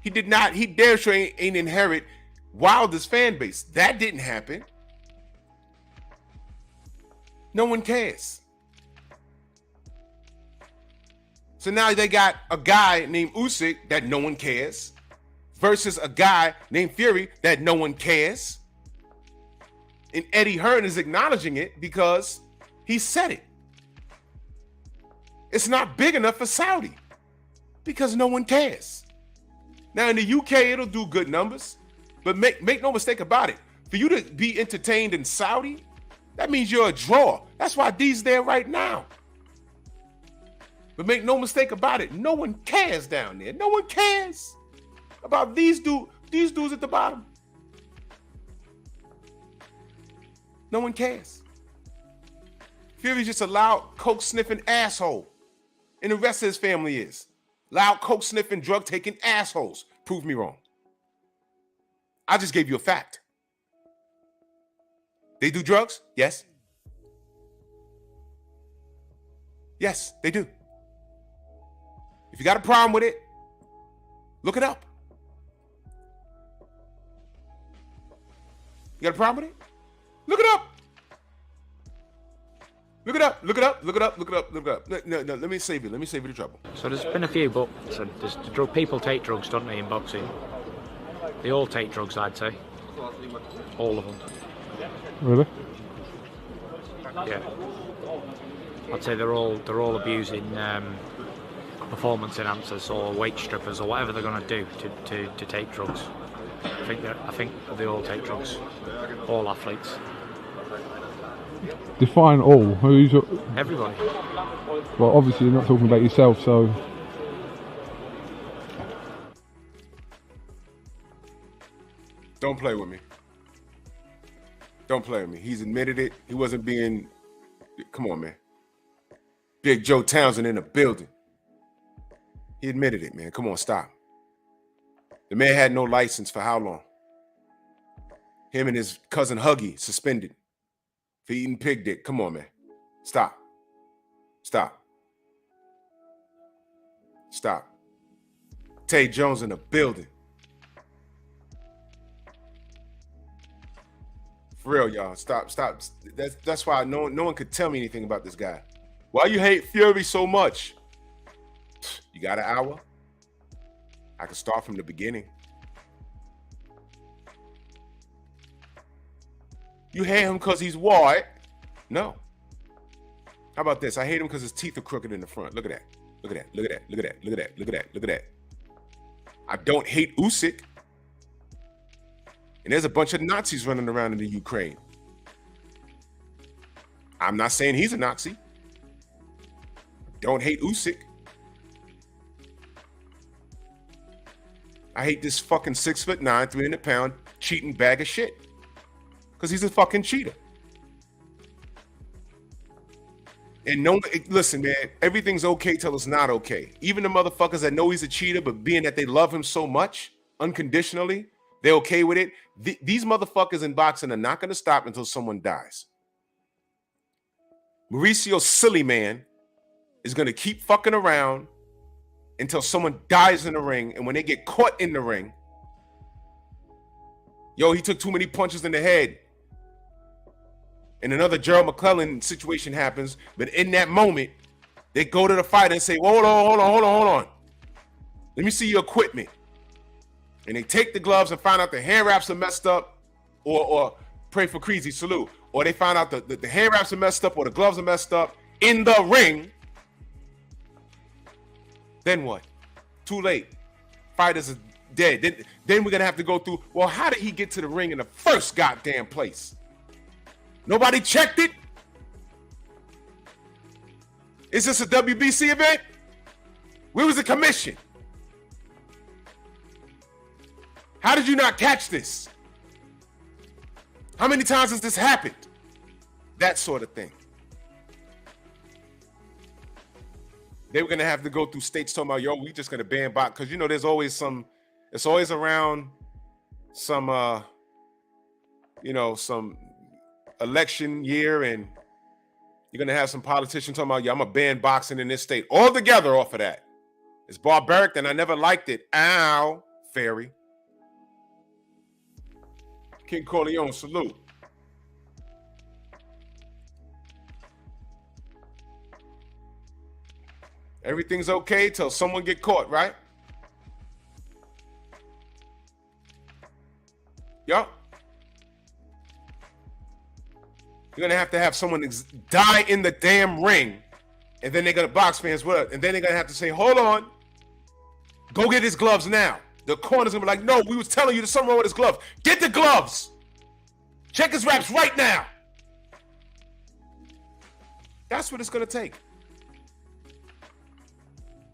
He did not. He dare sure ain't inherit Wilder's fan base. That didn't happen. No one cares. So now they got a guy named Usik that no one cares versus a guy named Fury that no one cares. And Eddie Hearn is acknowledging it because he said it. It's not big enough for Saudi because no one cares. Now in the UK, it'll do good numbers, but make no mistake about it. For you to be entertained in Saudi, that means you're a draw. That's why D's there right now. But make no mistake about it, no one cares down there. No one cares about these dudes at the bottom. No one cares. Fury's just a loud, coke-sniffing asshole. And the rest of his family is. Loud, coke-sniffing, drug-taking assholes. Prove me wrong. I just gave you a fact. They do drugs? Yes. Yes, they do. If you got a problem with it, look it up. You got a problem with it? Look it up. Look it up. Look it up. Look it up. Look it up. Look it up. No, let me save you. Let me save you the trouble. So there's been a few, but people take drugs, don't they, in boxing? They all take drugs, I'd say. All of them. Really? Yeah. I'd say they're all abusing performance enhancers or weight strippers or whatever they're going to do to take drugs. I think they all take drugs. All athletes. Define all. Who's Everybody. well? Obviously, you're not talking about yourself, so. Don't play with me. Don't play with me. He's admitted it. He wasn't being. Come on, man. Big Joe Townsend in the building. He admitted it, man. Come on, stop. The man had no license for how long? Him and his cousin Huggy suspended for eating pig dick. Come on, man. Stop. Stop. Stop. Tay Jones in the building. For real, y'all. Stop. That's why no one could tell me anything about this guy. Why you hate Fury so much? You got an hour? I can start from the beginning. You hate him because he's white? No. How about this? I hate him because his teeth are crooked in the front. Look at that. Look at that. Look at that. Look at that. Look at that. Look at that. Look at that. I don't hate Usik. And there's a bunch of Nazis running around in the Ukraine. I'm not saying he's a Nazi. Don't hate Usik. I hate this fucking 6'9", 300-pound cheating bag of shit. Because he's a fucking cheater. And no, listen, man, everything's okay till it's not okay. Even the motherfuckers that know he's a cheater, but being that they love him so much, unconditionally, they're okay with it. These motherfuckers in boxing are not going to stop until someone dies. Mauricio Silly Man is going to keep fucking around until someone dies in the ring. And when they get caught in the ring, yo, he took too many punches in the head. And another Gerald McClellan situation happens. But in that moment, they go to the fighter and say, hold on. Let me see your equipment. And they take the gloves and find out the hand wraps are messed up, or pray for Creasy, salute. Or they find out the hand wraps are messed up or the gloves are messed up in the ring. Then what? Too late. Fighters are dead. Then we're going to have to go through, well, how did he get to the ring in the first goddamn place? Nobody checked it? Is this a WBC event? Where was the commission? How did you not catch this? How many times has this happened? That sort of thing. They were going to have to go through states talking about, yo, we just going to ban box. Because, you know, there's always some, it's always around some, some election year, and you're going to have some politicians talking about, yeah, I'm going to ban boxing in this state. All together off of that. It's barbaric, and I never liked it. Ow, fairy. King Corleone, salute. Everything's okay till someone get caught, right? Yup. You're gonna have someone die in the damn ring, and then they're gonna box fans with it, and then they're gonna have to say, hold on, go get his gloves now. The corner's gonna be like, no, we was telling you there's something wrong with his gloves. Get the gloves. Check his wraps right now. That's what it's gonna take.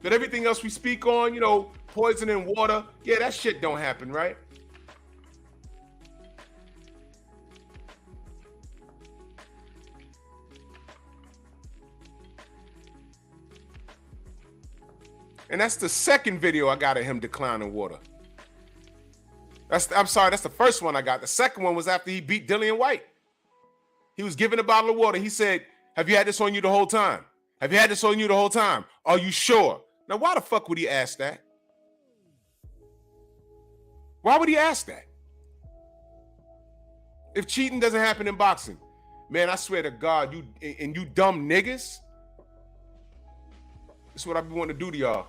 But everything else we speak on, you know, poison in water, yeah, that shit don't happen, right? And that's the second video I got of him declining water. I'm sorry, that's the first one I got. The second one was after he beat Dillian White. He was given a bottle of water. He said, have you had this on you the whole time? Have you had this on you the whole time? Are you sure? Now, why the fuck would he ask that? Why would he ask that? If cheating doesn't happen in boxing, man, I swear to God, you dumb niggas, that's what I be wanting to do to y'all.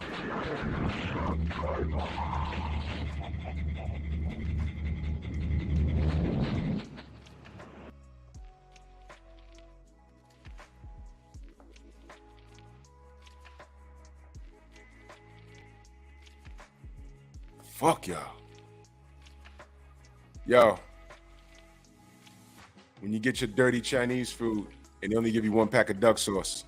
Fuck y'all. Yo, when you get your dirty Chinese food and they only give you 1 pack of duck sauce.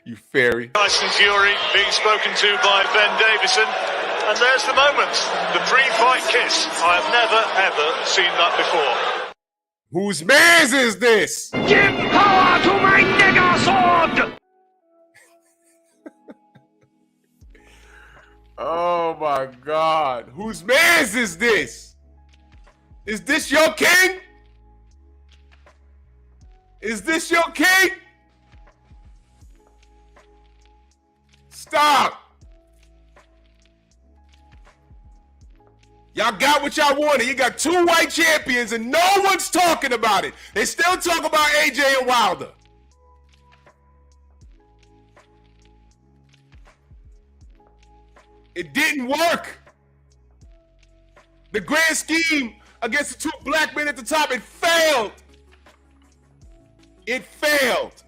You fairy. Tyson Fury being spoken to by Ben Davison. And there's the moment. The pre-fight kiss. I have never, ever seen that before. Whose man's is this? Give power to my nigger sword! Oh my God. Whose man's is this? Is this your king? Is this your king? Stop. Y'all got what y'all wanted. You got 2 white champions and no one's talking about it. They still talk about AJ and Wilder. It didn't work. The grand scheme against the 2 black men at the top, it failed. It failed.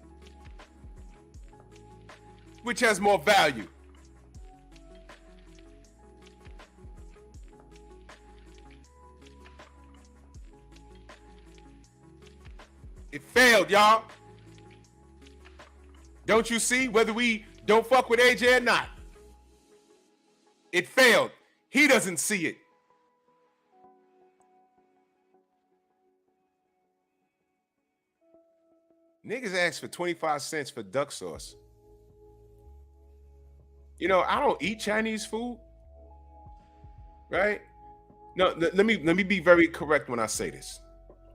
Which has more value? It failed, y'all. Don't you see? Whether we don't fuck with AJ or not, it failed. He doesn't see it. Niggas ask for 25 cents for duck sauce. You know, I don't eat Chinese food, right? No, let me be very correct when I say this,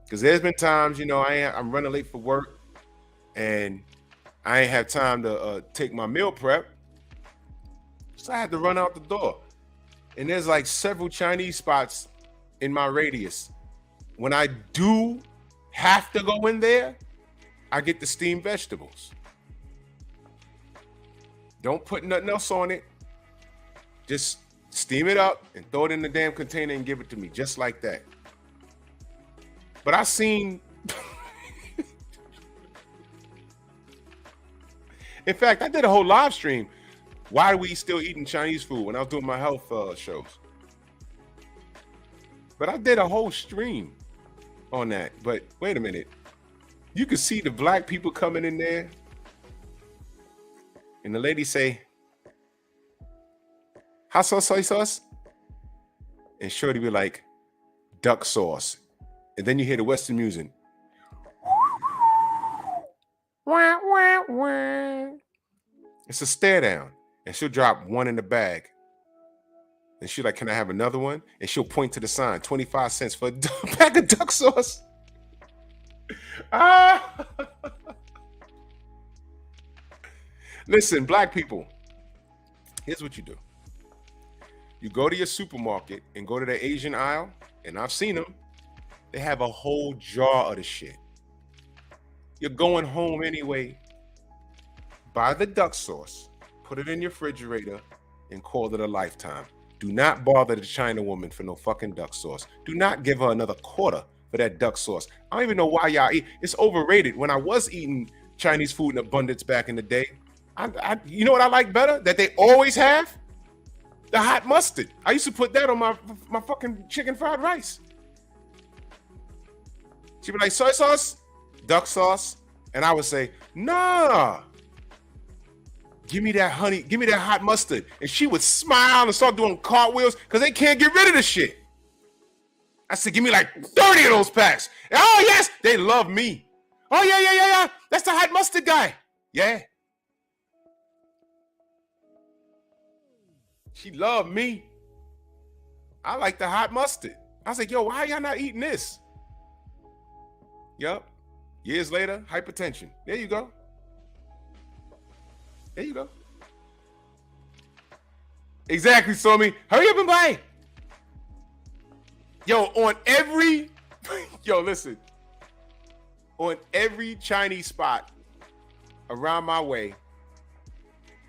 because there's been times, you know, I'm running late for work, and I ain't have time to take my meal prep, so I had to run out the door. And there's like several Chinese spots in my radius. When I do have to go in there, I get the steamed vegetables. Don't put nothing else on it. Just steam it up and throw it in the damn container and give it to me, just like that. But I seen, in fact, I did a whole live stream. Why are we still eating Chinese food when I was doing my health shows? But I did a whole stream on that. But wait a minute. You could see the black people coming in there. And the lady say, hot sauce, soy sauce? And Shorty be like, duck sauce. And then you hear the Western music. Wah, wah, wah. It's a stare down. And she'll drop one in the bag. And she's like, can I have another one? And she'll point to the sign, 25 cents for a pack of duck sauce. Ah. Listen, black people, here's what you do. You go to your supermarket and go to the Asian aisle, and I've seen them. They have a whole jar of the shit. You're going home anyway. Buy the duck sauce, put it in your refrigerator, and call it a lifetime. Do not bother the China woman for no fucking duck sauce. Do not give her another quarter for that duck sauce. I don't even know why y'all eat. It's overrated. When I was eating Chinese food in abundance back in the day, you know what I like better? That they always have? The hot mustard. I used to put that on my fucking chicken fried rice. She'd be like, soy sauce, duck sauce. And I would say, nah. Give me that honey, give me that hot mustard. And she would smile and start doing cartwheels because they can't get rid of the shit. I said, give me like 30 of those packs. Oh, yes, they love me. Oh, yeah. That's the hot mustard guy. Yeah. She loved me. I like the hot mustard. I was like, yo, why y'all not eating this? Yup. Years later, hypertension. There you go. There you go. Exactly, Somi. Hurry up and buy. Yo, on every, listen. On every Chinese spot around my way,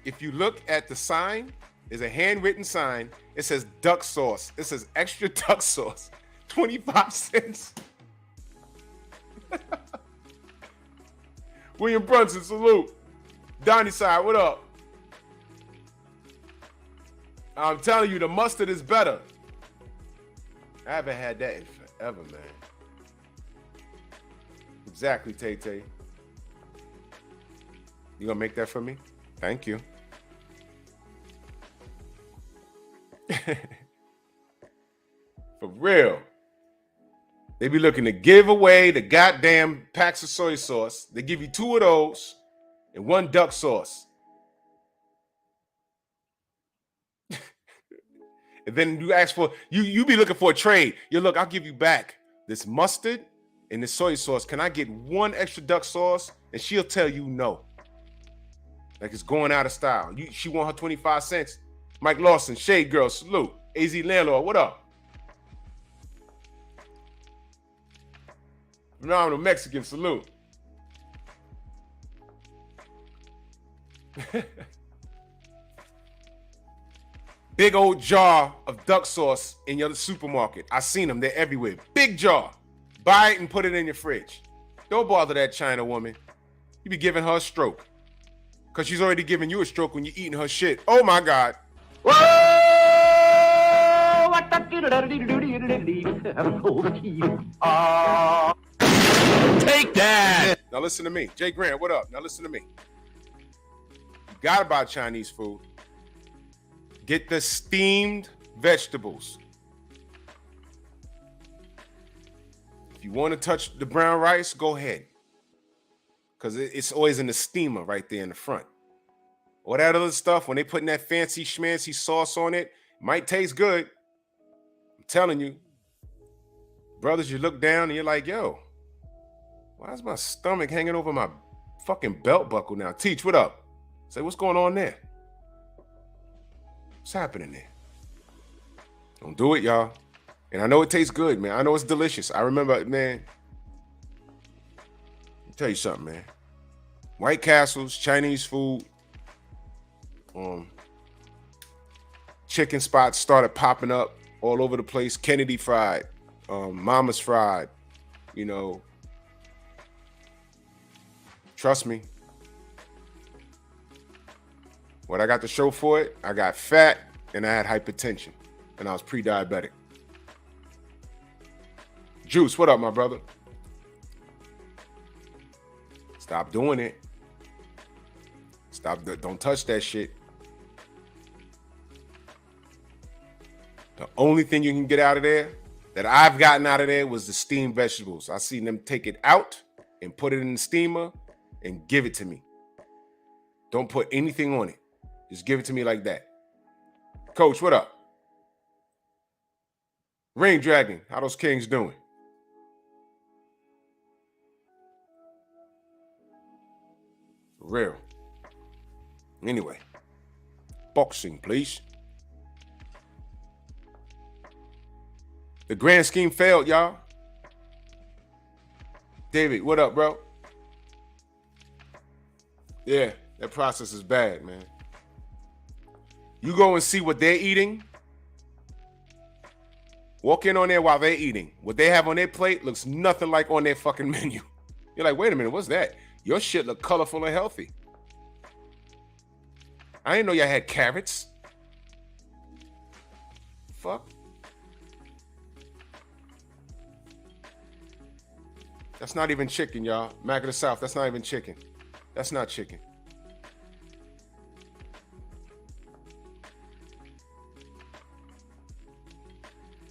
if you look at the sign, there's a handwritten sign. It says duck sauce. It says extra duck sauce. 25 cents. William Brunson, salute. Donnie side, what up? I'm telling you, the mustard is better. I haven't had that in forever, man. Exactly, Tay-Tay. You gonna make that for me? Thank you. For real. They be looking to give away the goddamn packs of soy sauce. They give you 2 of those and 1 duck sauce. And then you ask for, you be looking for a trade. You look, I'll give you back this mustard and this soy sauce. Can I get 1 extra duck sauce? And she'll tell you no. Like it's going out of style. She want her 25 cents. Mike Lawson, Shade Girl, salute. AZ Landlord, what up? Phenomenal Mexican, salute. Big old jar of duck sauce in your supermarket. I seen them, they're everywhere. Big jar. Buy it and put it in your fridge. Don't bother that China woman. You be giving her a stroke. Because she's already giving you a stroke when you're eating her shit. Oh my God. Take that! Now listen to me. Jay Grant, what up? Now listen to me. You gotta buy Chinese food. Get the steamed vegetables. If you want to touch the brown rice, go ahead. Because it's always in the steamer right there in the front. All that other stuff, when they putting that fancy schmancy sauce on it, might taste good. I'm telling you. Brothers, you look down and you're like, yo, why is my stomach hanging over my fucking belt buckle now? Teach, what up? Say, what's going on there? What's happening there? Don't do it, y'all. And I know it tastes good, man. I know it's delicious. I remember, man. I'll tell you something, man. White Castles, Chinese food, chicken spots started popping up all over the place. Kennedy Fried, Mama's Fried, you know. Trust me. What I got to show for it, I got fat and I had hypertension and I was pre-diabetic. Juice, what up, my brother? Stop doing it. Stop, don't touch that shit. The only thing you can get out of there, that I've gotten out of there, was the steamed vegetables. I seen them take it out and put it in the steamer and give it to me. Don't put anything on it. Just give it to me like that. Coach, what up? Rain Dragon, how those Kings doing? For real. Anyway, boxing, please. The grand scheme failed, y'all. David, what up, bro? Yeah, that process is bad, man. You go and see what they're eating. Walk in on there while they're eating. What they have on their plate looks nothing like on their fucking menu. You're like, wait a minute, what's that? Your shit look colorful and healthy. I didn't know y'all had carrots. Fuck. That's not even chicken, y'all. Mac of the South, that's not even chicken. That's not chicken.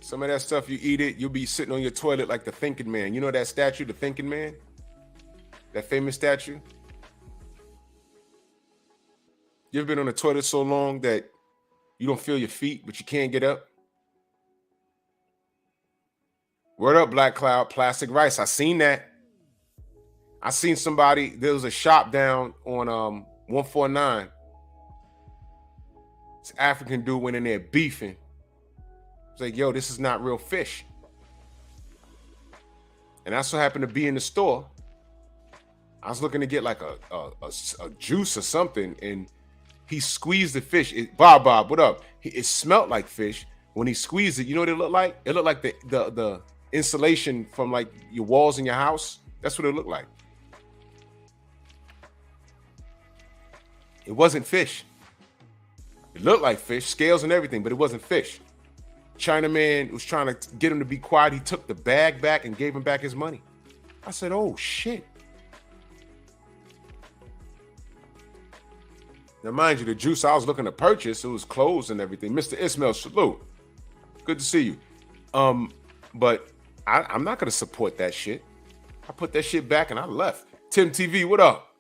Some of that stuff, you eat it, you'll be sitting on your toilet like the thinking man. You know that statue, the thinking man? That famous statue? You ever been on the toilet so long that you don't feel your feet, but you can't get up? Word up, Black Cloud, plastic rice. I seen that. I seen somebody, there was a shop down on 149. This African dude went in there beefing. It's like, yo, this is not real fish. And I so happened to be in the store. I was looking to get like a juice or something, and he squeezed the fish. Bob, what up? It smelled like fish. When he squeezed it, you know what it looked like? It looked like the insulation from like your walls in your house. That's what it looked like. It wasn't fish. It looked like fish, scales and everything, but it wasn't fish. Chinaman was trying to get him to be quiet. He took the bag back and gave him back his money. I said, oh, shit. Now, mind you, the juice I was looking to purchase, it was closed and everything. Mr. Ismail, salute. Good to see you. But I'm not going to support that shit. I put that shit back and I left. Tim TV, what up?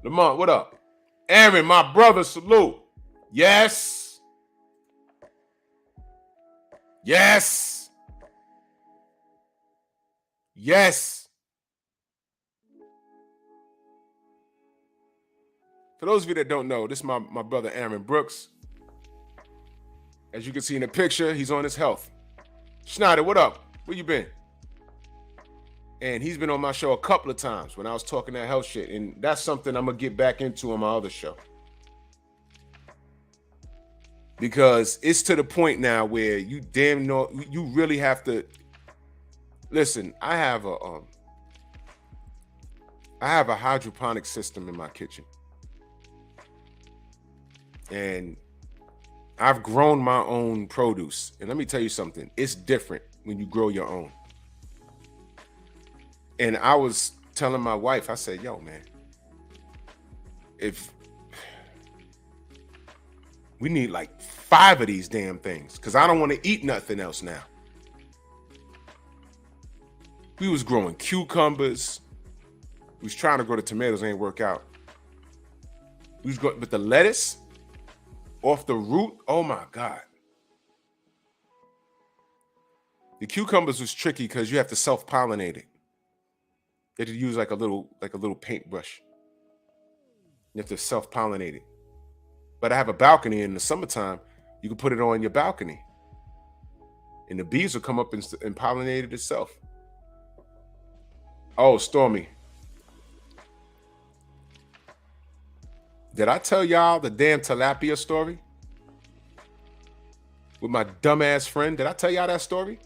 Lamont, what up? Aaron, my brother, salute. Yes. Yes. Yes. For those of you that don't know, this is my brother Aaron Brooks. As you can see in the picture, he's on his health. Schneider, what up? Where you been? And he's been on my show a couple of times when I was talking that health shit. And that's something I'm going to get back into on my other show. Because it's to the point now where you damn know, you really have to listen. I have a hydroponic system in my kitchen, and I've grown my own produce. And let me tell you something, it's different when you grow your own. And I was telling my wife, I said, yo, man, if we need like 5 of these damn things, because I don't want to eat nothing else now. We was growing cucumbers. We was trying to grow the tomatoes, ain't work out. We was going, but the lettuce off the root, oh my God. The cucumbers was tricky because you have to self-pollinate it. You have to use like a little paintbrush. You have to self-pollinate it. But I have a balcony in the summertime. You can put it on your balcony. And the bees will come up and pollinate it itself. Oh, Stormy. Did I tell y'all the damn tilapia story? With my dumbass friend? Did I tell y'all that story?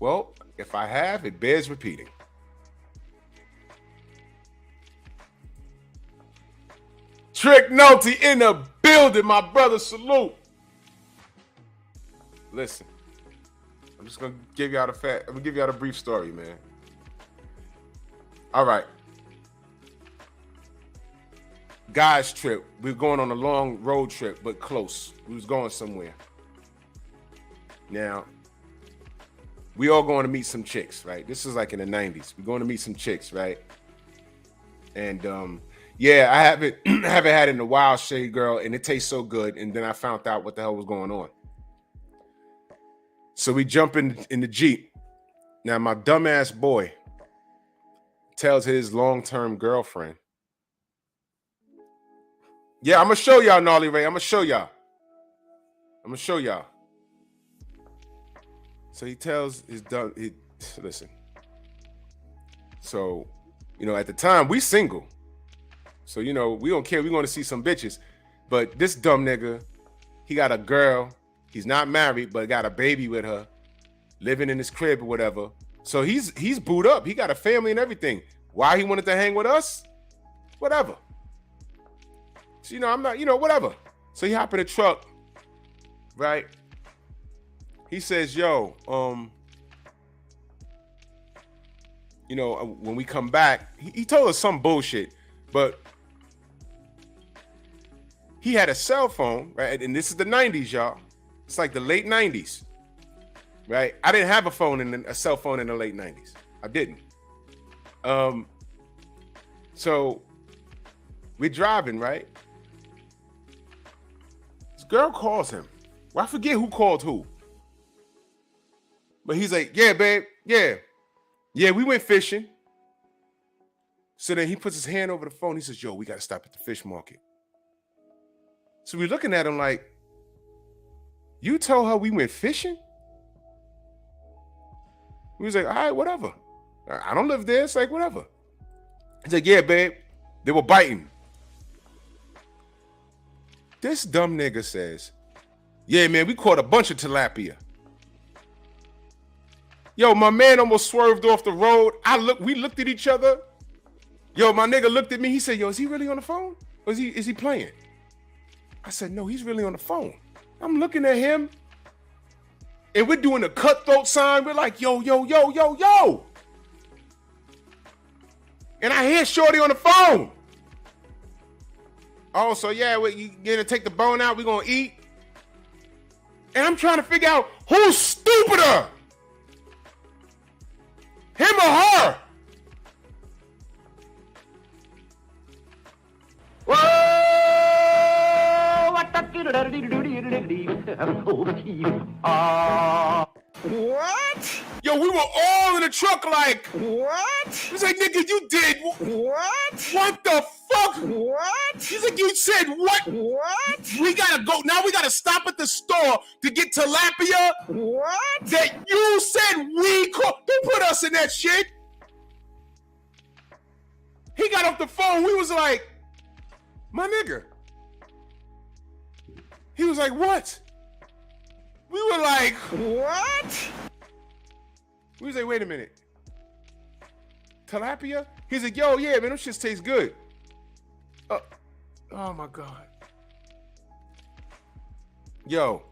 Well, if I have, it bears repeating. Trick Noty in the building, my brother, salute. Listen, I'm just gonna give y'all the brief story, man. All right. Guys trip. We're going on a long road trip, but close. We was going somewhere. Now, we all going to meet some chicks, right? This is like in the 90s. We're going to meet some chicks, right? And yeah, I haven't had it in a while, Shade Girl, and it tastes so good. And then I found out what the hell was going on. So we jump in the Jeep. Now, my dumbass boy tells his long-term girlfriend, yeah, I'm going to show y'all, Gnarly Ray. I'm going to show y'all. So he tells listen. So, you know, at the time, we single. So, you know, we don't care. We're going to see some bitches. But this dumb nigga, he got a girl. He's not married, but got a baby with her, living in his crib or whatever. So he's booed up. He got a family and everything. Why he wanted to hang with us? Whatever. So, you know, I'm not, you know, whatever. So he hop in the truck, right? He says, yo, you know, when we come back, he told us some bullshit, but he had a cell phone, right? And this is the 90s, y'all. It's like the late 90s, right? I didn't have a cell phone in the late 90s. I didn't. So we're driving, right? This girl calls him. Well, I forget who called who. But he's like, yeah, babe, yeah. Yeah, we went fishing. So then he puts his hand over the phone. He says, yo, we got to stop at the fish market. So we're looking at him like, you told her we went fishing? We was like, all right, whatever. I don't live there. It's like, whatever. He's like, yeah, babe. They were biting. This dumb nigga says, yeah, man, we caught a bunch of tilapia. Yo, my man almost swerved off the road. We looked at each other. Yo, my nigga looked at me. He said, yo, is he really on the phone? Or is he playing? I said, no, he's really on the phone. I'm looking at him. And we're doing a cutthroat sign. We're like, yo, yo, yo, yo, yo. And I hear Shorty on the phone. Oh, so yeah, you gonna take the bone out? We're gonna eat? And I'm trying to figure out who's stupider. Him or her? What? Yo, we were all in the truck like, What? he's like, nigga, you did. What? What the fuck? What? He's like, you said what? What? We gotta go. Now we gotta stop at the store to get tilapia What? that you said we caught. Don't put us in that shit. He got off the phone. We was like, my nigga. He was like, what? We were like, What? we was like, wait a minute. Tilapia? He's like, yo, yeah, man, them shits taste good. Oh my God. Yo,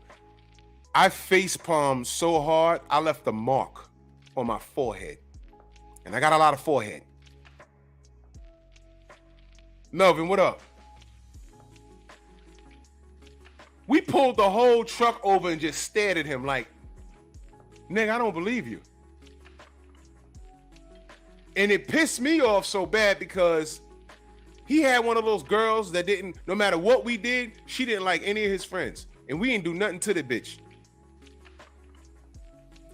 I face palmed so hard, I left a mark on my forehead. And I got a lot of forehead. Melvin, what up? We pulled the whole truck over and just stared at him like, nigga, I don't believe you. And it pissed me off so bad because he had one of those girls that didn't, no matter what we did, she didn't like any of his friends. And we didn't do nothing to the bitch.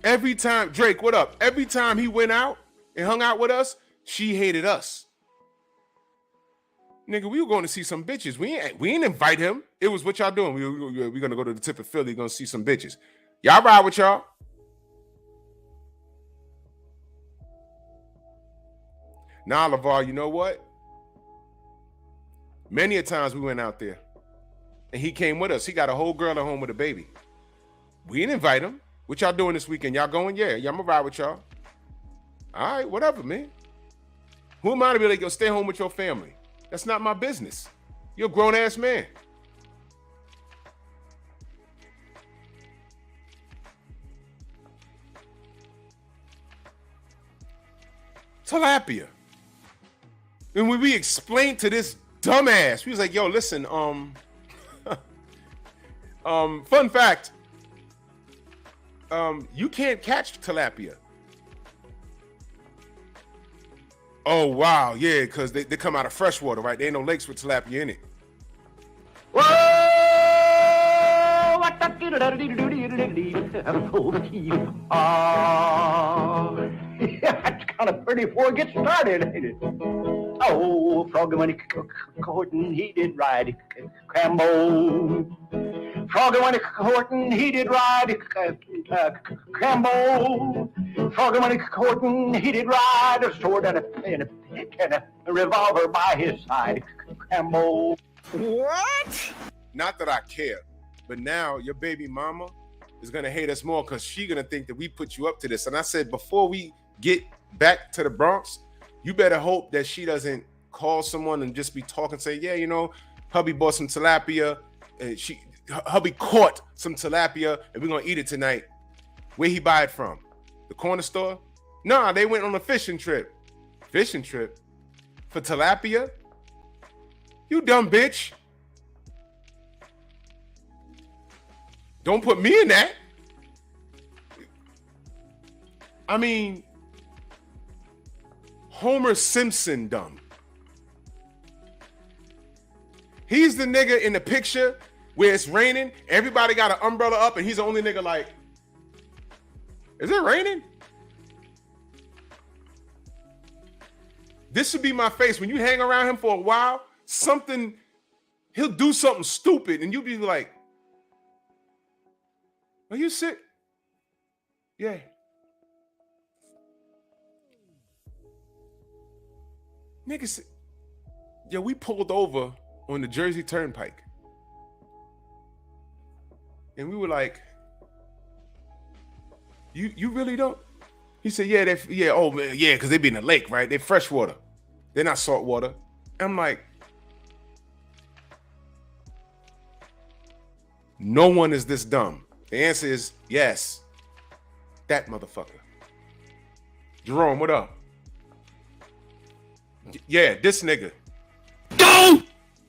Every time, Drake, what up? Every time he went out and hung out with us, she hated us. Nigga, we were going to see some bitches. We ain't invite him. It was what y'all doing. We're going to go to the tip of Philly, going to see some bitches. Y'all ride with y'all. Nah, LeVar, you know what? Many a times we went out there and he came with us. He got a whole girl at home with a baby. We didn't invite him. What y'all doing this weekend? Y'all going? Yeah, I'm going to ride with y'all. All right, whatever, man. Who am I to be like, yo, stay home with your family? That's not my business. You're a grown-ass man. Tilapia. And when we explained to this dumbass, we was like, yo, listen, fun fact, you can't catch tilapia. Oh, wow, yeah, because they come out of fresh water, right? There ain't no lakes with tilapia in it. It's kind of pretty before it gets started, ain't it? Oh, Froggy when he courtin', he did ride Crambo. Froggy when he courtin', he did ride Crambo. Froggy when he courtin', he did ride a sword and a revolver by his side. Crambo. What? Not that I care, but now your baby mama is gonna hate us more because she's gonna think that we put you up to this. And I said, before we get back to the Bronx, you better hope that she doesn't call someone and just be talking, say, yeah, you know, hubby bought some tilapia, and hubby caught some tilapia, and we're gonna eat it tonight. Where he buy it from? The corner store? Nah, they went on a fishing trip. Fishing trip? For tilapia? You dumb bitch. Don't put me in that. I mean, Homer Simpson dumb. He's the nigga in the picture where it's raining, everybody got an umbrella up, and he's the only nigga like, is it raining? This should be my face. When you hang around him for a while, he'll do something stupid, and you'll be like, are you sick? Yeah. Niggas, yeah, we pulled over on the Jersey Turnpike. And we were like, you really don't? He said, yeah, oh man, yeah, because they be in the lake, right? They're freshwater. They're not saltwater. I'm like, no one is this dumb. The answer is yes. That motherfucker. Jerome, what up? Yeah, this nigga. Go!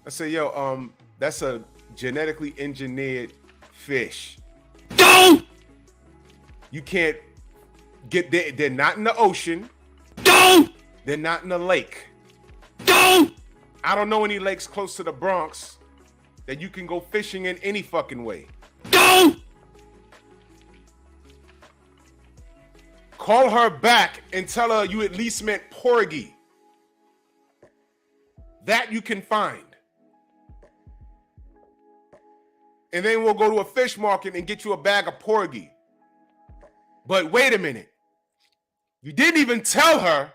I say, yo, that's a genetically engineered fish. Go! You can't get there. They're not in the ocean. Go! They're not in the lake. Go! I don't know any lakes close to the Bronx that you can go fishing in any fucking way. Go! Call her back and tell her you at least meant porgy. That you can find. And then we'll go to a fish market and get you a bag of porgy. But wait a minute. You didn't even tell her.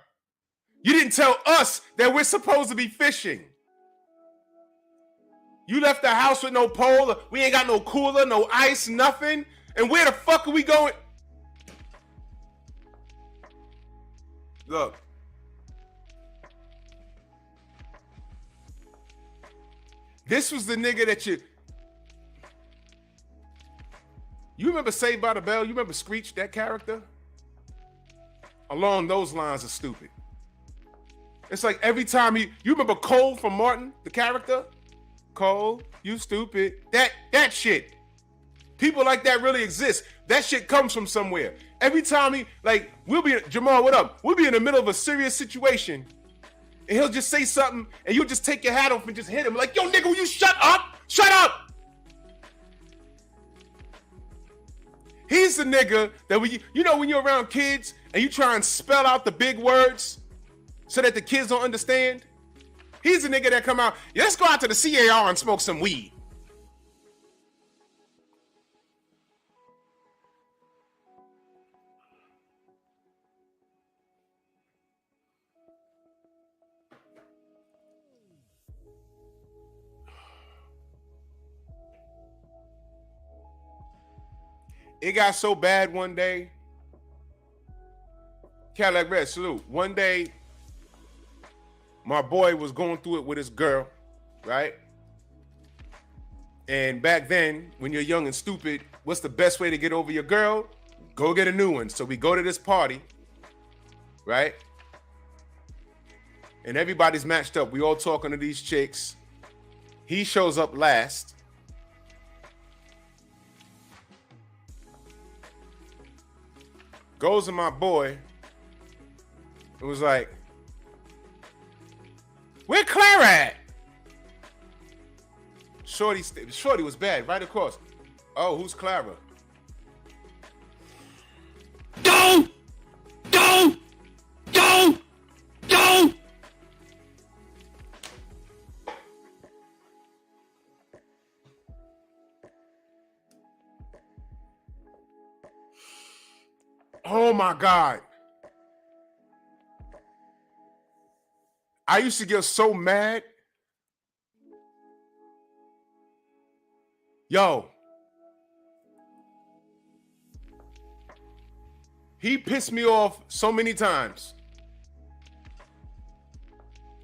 You didn't tell us that we're supposed to be fishing. You left the house with no pole. We ain't got no cooler, no ice, nothing. And where the fuck are we going? Look. This was the nigga that you remember Saved by the Bell? You remember Screech, that character? Along those lines are stupid. It's like every time you remember Cole from Martin, the character? Cole, you stupid. That shit. People like that really exist. That shit comes from somewhere. Every time Jamal, what up? We'll be in the middle of a serious situation. And he'll just say something, and you'll just take your hat off and just hit him. Like, yo, nigga, will you shut up? Shut up! He's the nigga that when you're around kids and you try and spell out the big words so that the kids don't understand. He's the nigga that come out, yeah, let's go out to the CAR and smoke some weed. It got so bad one day. Cadillac Red, salute. One day, my boy was going through it with his girl, right? And back then, when you're young and stupid, what's the best way to get over your girl? Go get a new one. So we go to this party, right? And everybody's matched up. We all talking to these chicks. He shows up last. Goes to my boy. It was like, where Clara at? Shorty was bad, right across. Oh, who's Clara? Go! Go! Go! Go! Oh my God. I used to get so mad Yo. He pissed me off so many times.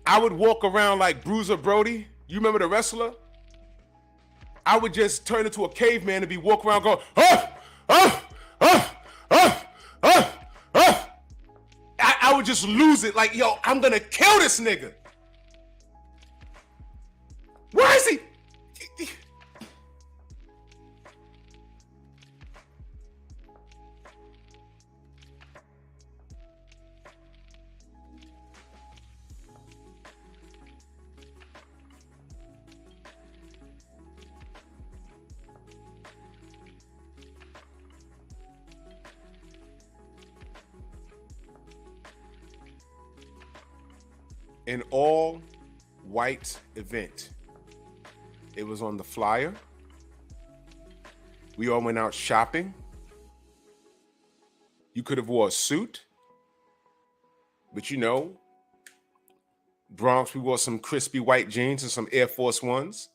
I would walk around like Bruiser Brody. You remember the wrestler? I would just turn into a caveman and be walking around going, I would just lose it like, yo, I'm gonna kill this nigga. Why is he? An all-white event. It was on the flyer. We all went out shopping. You could have wore a suit, but you know, Bronx, we wore some crispy white jeans and some Air Force Ones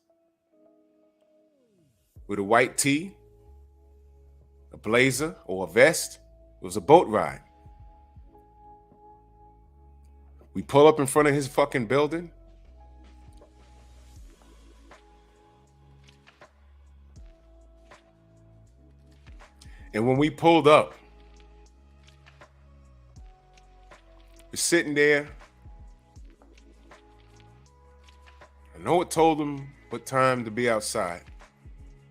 with a white tee, a blazer or a vest. It was a boat ride. We pull up in front of his fucking building. And when we pulled up, we're sitting there. I know it told him what time to be outside,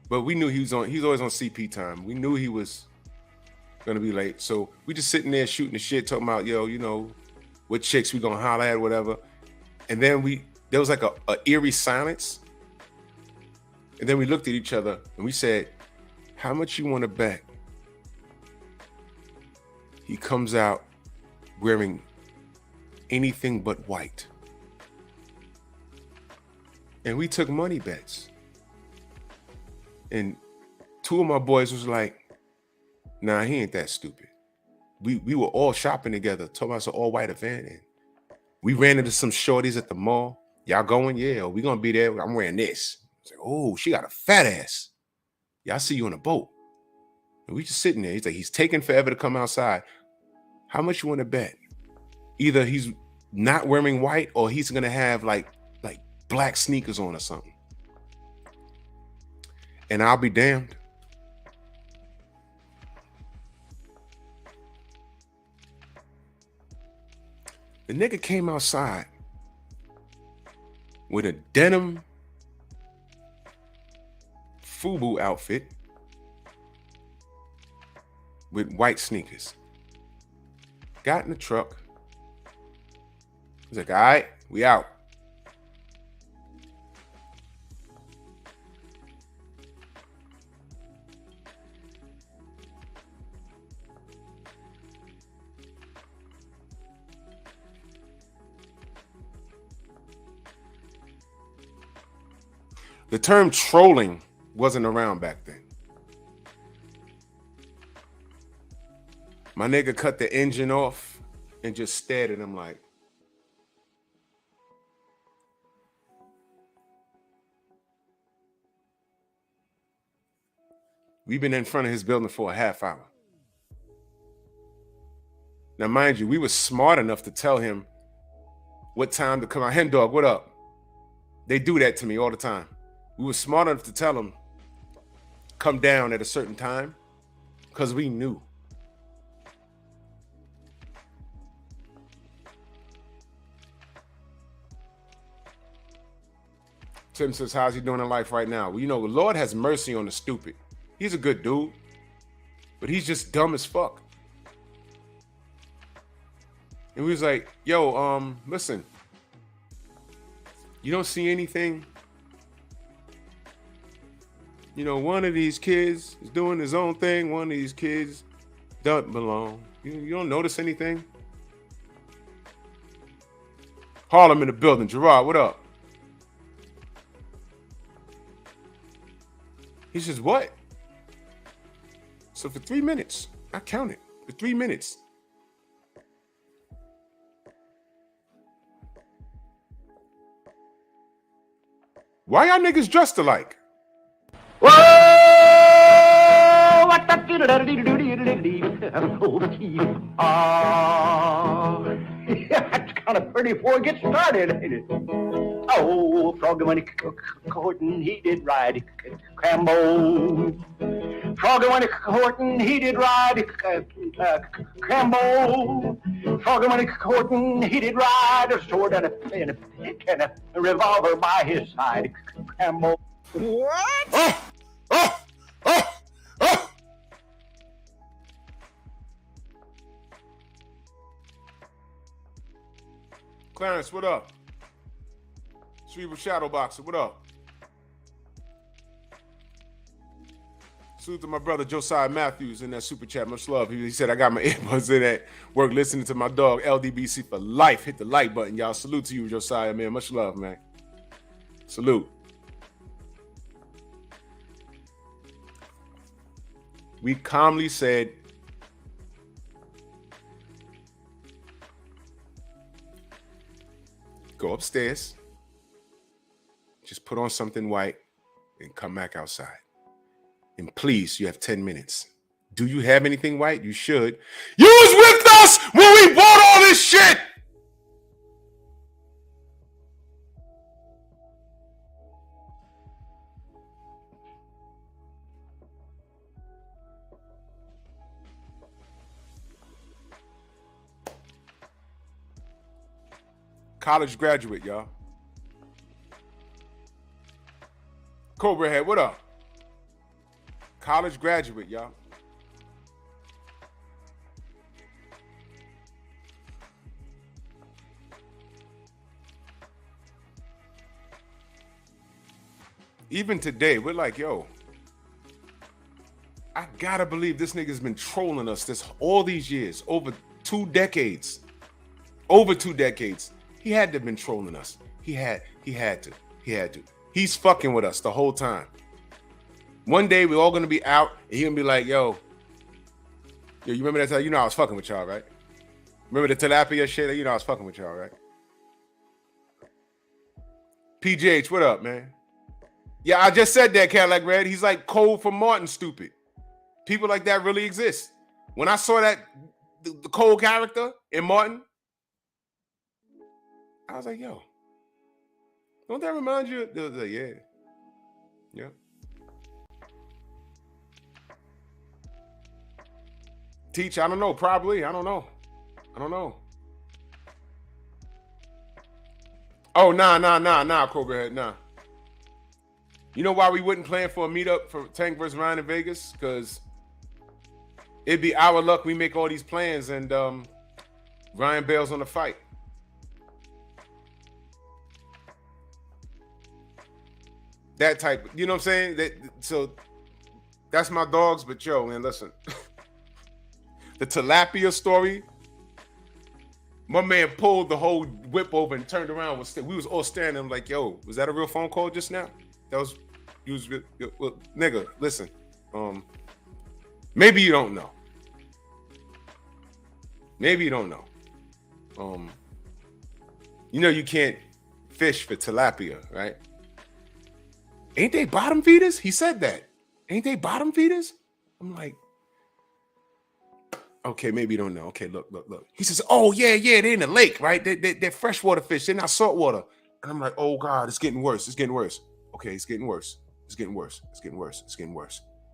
but we knew he's always on CP time. We knew he was gonna be late. So we just sitting there shooting the shit, talking about, yo, you know, what chicks we gonna holler at, whatever. And then there was like a eerie silence. And then we looked at each other and we said, how much you wanna bet he comes out wearing anything but white? And we took money bets. And two of my boys was like, nah, he ain't that stupid. We were all shopping together, talking about an all-white event. And we ran into some shorties at the mall. Y'all going? Yeah, we gonna be there. I'm wearing this. I was like, oh, she got a fat ass. Yeah, I see you on a boat. And we just sitting there. He's like, he's taking forever to come outside. How much you want to bet? Either he's not wearing white or he's gonna have like black sneakers on or something. And I'll be damned. The nigga came outside with a denim FUBU outfit with white sneakers. Got in the truck. He's like, all right, we out. The term trolling wasn't around back then. My nigga cut the engine off and just stared at him like, we've been in front of his building for a half hour. Now, mind you, we were smart enough to tell him what time to come out. Hen dog, what up? They do that to me all the time. We were smart enough to tell him, come down at a certain time, because we knew. Tim says, how's he doing in life right now? Well, you know, the Lord has mercy on the stupid. He's a good dude, but he's just dumb as fuck. And we was like, yo, listen, you don't see anything? You know, one of these kids is doing his own thing. One of these kids doesn't belong. You don't notice anything? Harlem in the building. Gerard, what up? He says, what? So for 3 minutes, I counted. For 3 minutes. Why y'all niggas dressed alike? Whoa! What the it's kind of pretty before it gets started, ain't it? Oh, Froggy when he courting, he did ride Crambo. Froggy when he courting, he did ride Crambo. Froggy when he courting, he did ride a sword and a revolver by his side. Crambo. What? Oh! Clarence, what up? Cerebral Shadow Boxer, what up? Salute to my brother Josiah Matthews in that super chat. Much love. He said, I got my earbuds in at work listening to my dog LDBC for life. Hit the like button, y'all. Salute to you, Josiah, man. Much love, man. Salute. We calmly said, go upstairs, just put on something white and come back outside. And please, you have 10 minutes. Do you have anything white? You should. You was with us when we bought all this shit. College graduate, y'all. Cobra Head, what up? College graduate, y'all. Even today, we're like, yo, I gotta believe this nigga's been trolling us all these years, over 2 decades. Over 2 decades. He had to have been trolling us. He had to. He's fucking with us the whole time. One day we're all gonna be out and he's gonna be like, yo, you remember that time? You know I was fucking with y'all, right? Remember the tilapia shit? You know I was fucking with y'all, right? PGH, what up, man? Yeah, I just said that, Cadillac Red. He's like Cole from Martin, stupid. People like that really exist. When I saw that, the Cole character in Martin, I was like, yo, don't that remind you? They was like, yeah. Teach, I don't know, probably. I don't know. Oh, nah, Cobra Head, nah. You know why we wouldn't plan for a meetup for Tank versus Ryan in Vegas? Because it'd be our luck. We make all these plans and Ryan bails on the fight. That type, you know what I'm saying? So that's my dogs, but yo, man, listen. The tilapia story, my man pulled the whole whip over and turned around. We was all standing. I'm like, yo, was that a real phone call just now? Well, nigga, listen. Maybe you don't know. You know you can't fish for tilapia, right? Ain't they bottom feeders? He said that. Ain't they bottom feeders? I'm like, okay, maybe you don't know. Okay, look. He says, oh, yeah, they're in the lake, right? They're freshwater fish. They're not saltwater. And I'm like, oh, God, it's getting worse. Okay, it's getting worse. I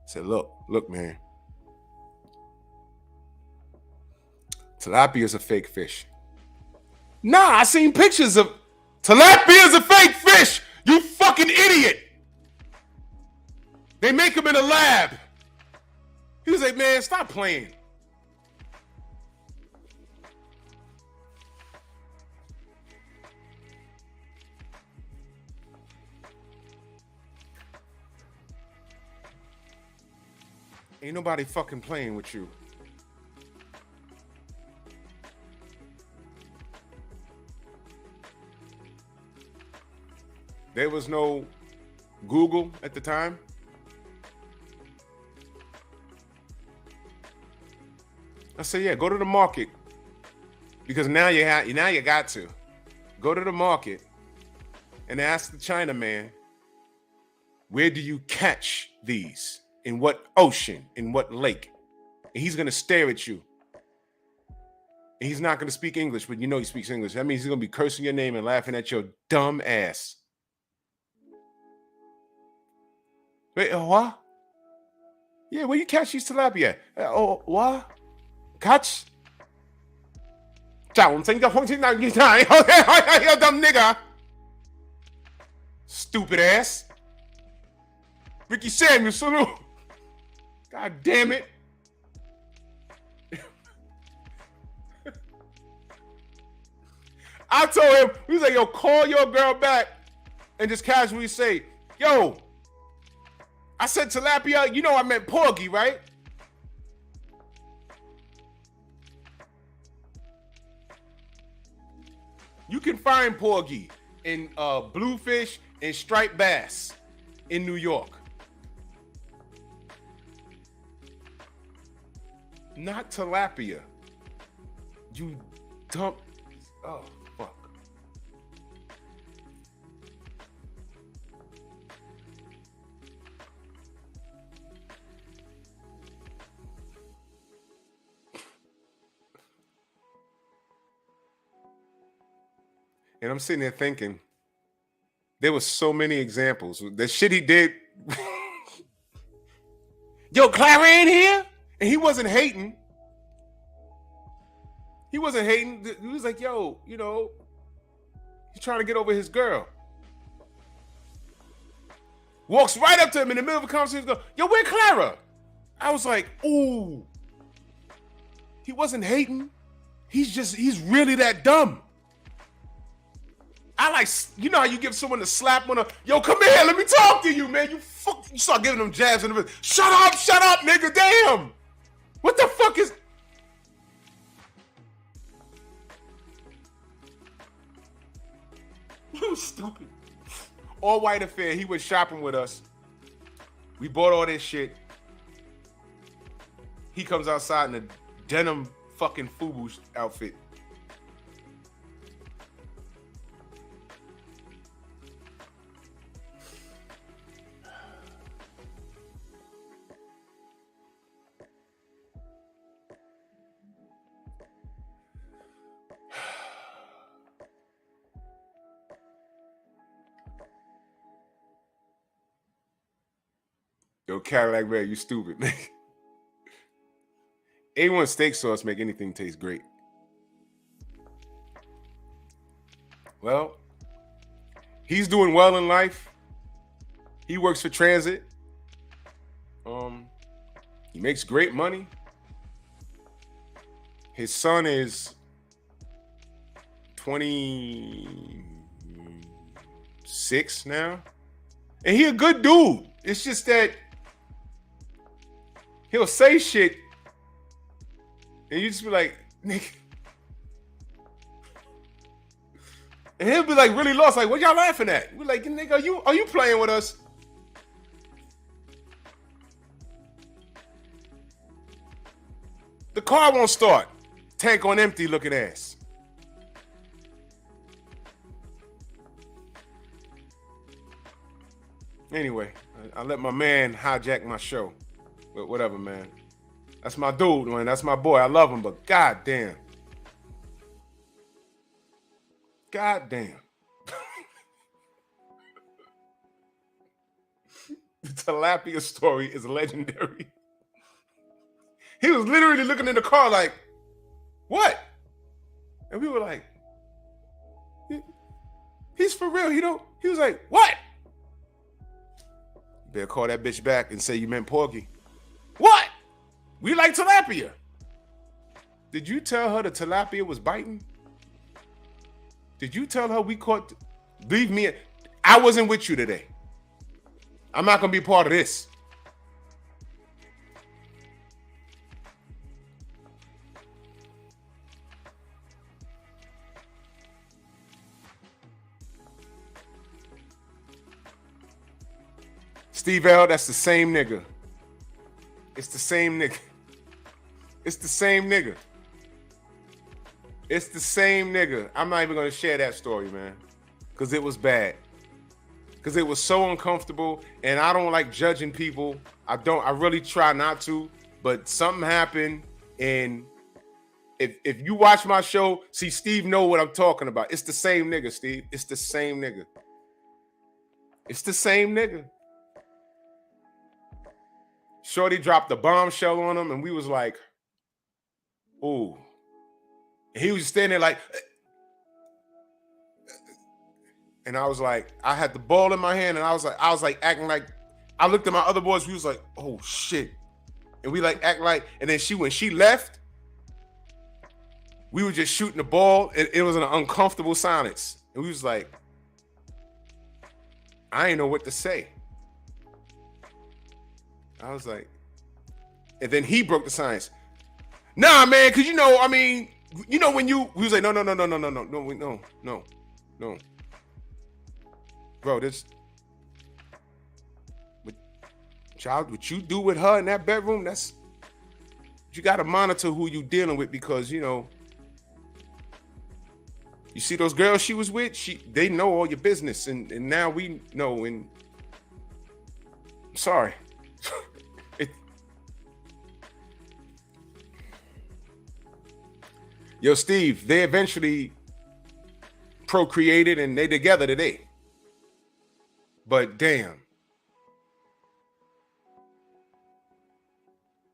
said, look, man. Tilapia is a fake fish. Nah, I seen pictures of tilapia is a fake fish. You fucking idiot. They make them in a lab. He was like, man, stop playing. Ain't nobody fucking playing with you. There was no Google at the time. I said, yeah, go to the market. Because now you got to. Go to the market and ask the Chinaman, where do you catch these? In what ocean? In what lake? And he's going to stare at you. And he's not going to speak English, but you know he speaks English. That means he's going to be cursing your name and laughing at your dumb ass. Wait, what? Yeah, where you catch these tilapia? What? Catch? You dumb nigga. Stupid ass. Ricky Samuels, salute. God damn it. I told him, he was like, yo, call your girl back and just casually say, yo, I said tilapia, you know I meant porgy, right? You can find porgy in bluefish and striped bass in New York. Not tilapia. You dump. Oh, fuck. And I'm sitting there thinking, there were so many examples. The shit he did. Yo, Clara in here? And he wasn't hating. He wasn't hating. He was like, yo, you know, he's trying to get over his girl. Walks right up to him in the middle of a conversation, goes, yo, where Clara? I was like, ooh. He wasn't hating. He's really that dumb. I like, you know how you give someone a slap on a, yo, come here, let me talk to you, man. You start giving them jabs in the middle. Shut up, nigga, damn. What the fuck is... You stupid. All white affair, he was shopping with us. We bought all this shit. He comes outside in a denim fucking FUBU outfit. Yo, Cadillac Red, you stupid, man. A1 steak sauce make anything taste great. Well, he's doing well in life. He works for transit. He makes great money. His son is 26 now. And he a good dude. It's just that he'll say shit and you just be like, nigga. And he'll be like really lost, like, what y'all laughing at? We're like, nigga, are you playing with us? The car won't start. Tank on empty looking ass. Anyway, I let my man hijack my show. But whatever, man. That's my dude, man. That's my boy. I love him, but goddamn. Goddamn. The tilapia story is legendary. He was literally looking in the car like, what? And we were like, he's for real. He was like, what? You better call that bitch back and say you meant porgy. What? We like tilapia. Did you tell her the tilapia was biting? Did you tell her we caught? Leave me. I wasn't with you today. I'm not going to be part of this. Steve L, that's the same nigga. It's the same nigga. It's the same nigga. It's the same nigga. I'm not even going to share that story, man, because it was bad. because it was so uncomfortable, and I don't like judging people. I really try not to, but something happened, and if you watch my show, see, Steve know what I'm talking about. It's the same nigga, Steve. It's the same nigga. It's the same nigga. Shorty dropped the bombshell on him, and we was like, ooh. And he was standing there like, and I was like, I had the ball in my hand, and I was like acting like, I looked at my other boys, we was like, oh shit. And we like act like, and then when she left, we were just shooting the ball. It was an uncomfortable silence. And we was like, I ain't know what to say. I was like, and then he broke the silence. Nah, man, because when we was like, no. Bro, what you do with her in that bedroom, you got to monitor who you dealing with, because, you see those girls she was with, they know all your business, and now we know, and I'm sorry. Yo, Steve, they eventually procreated and they together today. But damn.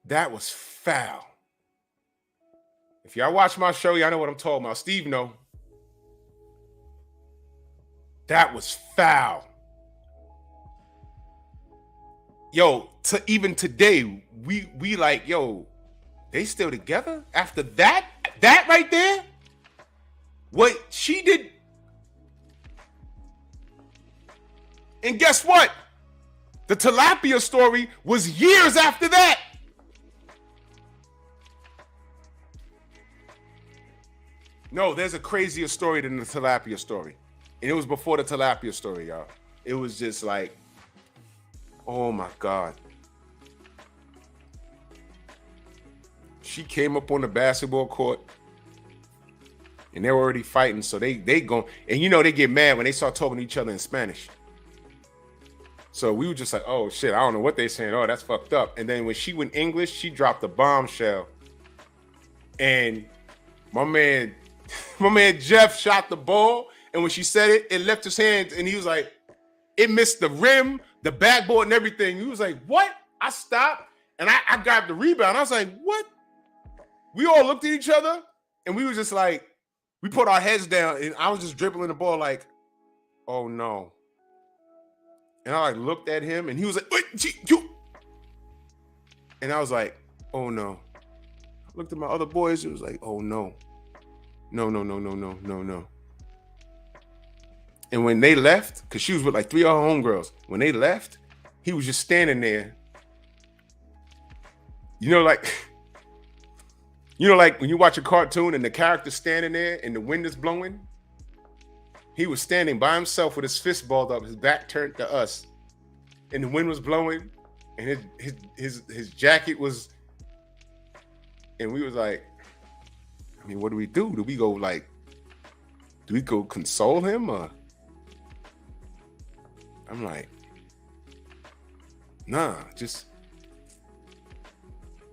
That was foul. If y'all watch my show, y'all know what I'm talking about. Steve know. That was foul. Yo, even today, we like, yo, they still together after that? That right there? What she did. And guess what? The tilapia story was years after that. No, there's a crazier story than the tilapia story. And it was before the tilapia story, y'all. It was just like, oh my God. She came up on the basketball court and they were already fighting. So they go, and they get mad when they start talking to each other in Spanish. So we were just like, oh shit, I don't know what they're saying. Oh, that's fucked up. And then when she went English, she dropped a bombshell. And my man Jeff shot the ball. And when she said it, it left his hands. And he was like, it missed the rim, the backboard, and everything. He was like, what? I stopped and I grabbed the rebound. I was like, what? We all looked at each other and we was just like, we put our heads down, and I was just dribbling the ball like, oh no. And I like looked at him and he was like, wait, you. And I was like, oh no. I looked at my other boys. It was like, oh no. No. And when they left, because she was with like 3 of her homegirls, when they left, he was just standing there. Like when you watch a cartoon and the character's standing there and the wind is blowing, he was standing by himself with his fist balled up, his back turned to us, and the wind was blowing, and his jacket was, and we was like, I mean, what do we do? Do we go console him, or? I'm like, nah, just.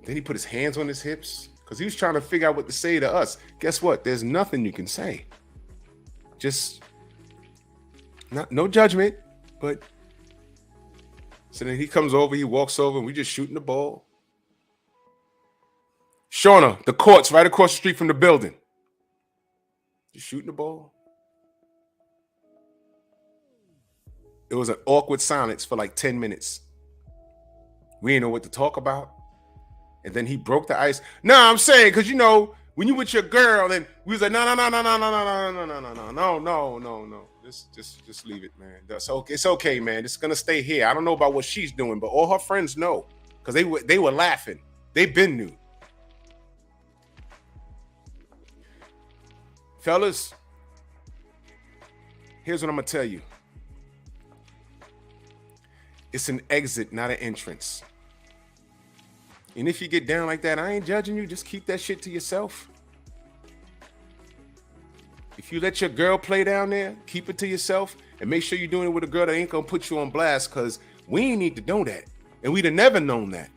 Then he put his hands on his hips because he was trying to figure out what to say to us. Guess what? There's nothing you can say. Just no judgment, but so then he comes over, he walks over, and we just shooting the ball. Shauna, the court's right across the street from the building. Just shooting the ball. It was an awkward silence for like 10 minutes. We didn't know what to talk about. And then he broke the ice. No, I'm saying, because when you with your girl, and we was like, no. Just leave it, man. That's okay. It's okay, man. It's gonna stay here. I don't know about what she's doing, but all her friends know. Because they were laughing. They been knew. Fellas, here's what I'm gonna tell you. It's an exit, not an entrance. And if you get down like that, I ain't judging you. Just keep that shit to yourself. If you let your girl play down there, keep it to yourself. And make sure you're doing it with a girl that ain't gonna put you on blast, because we ain't need to know that. And we'd have never known that.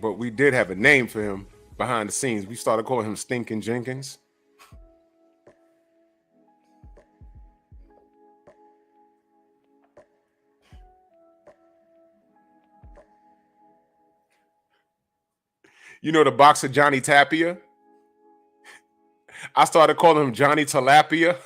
But we did have a name for him behind the scenes. We started calling him Stinking Jenkins. You know the boxer Johnny Tapia? I started calling him Johnny Tilapia.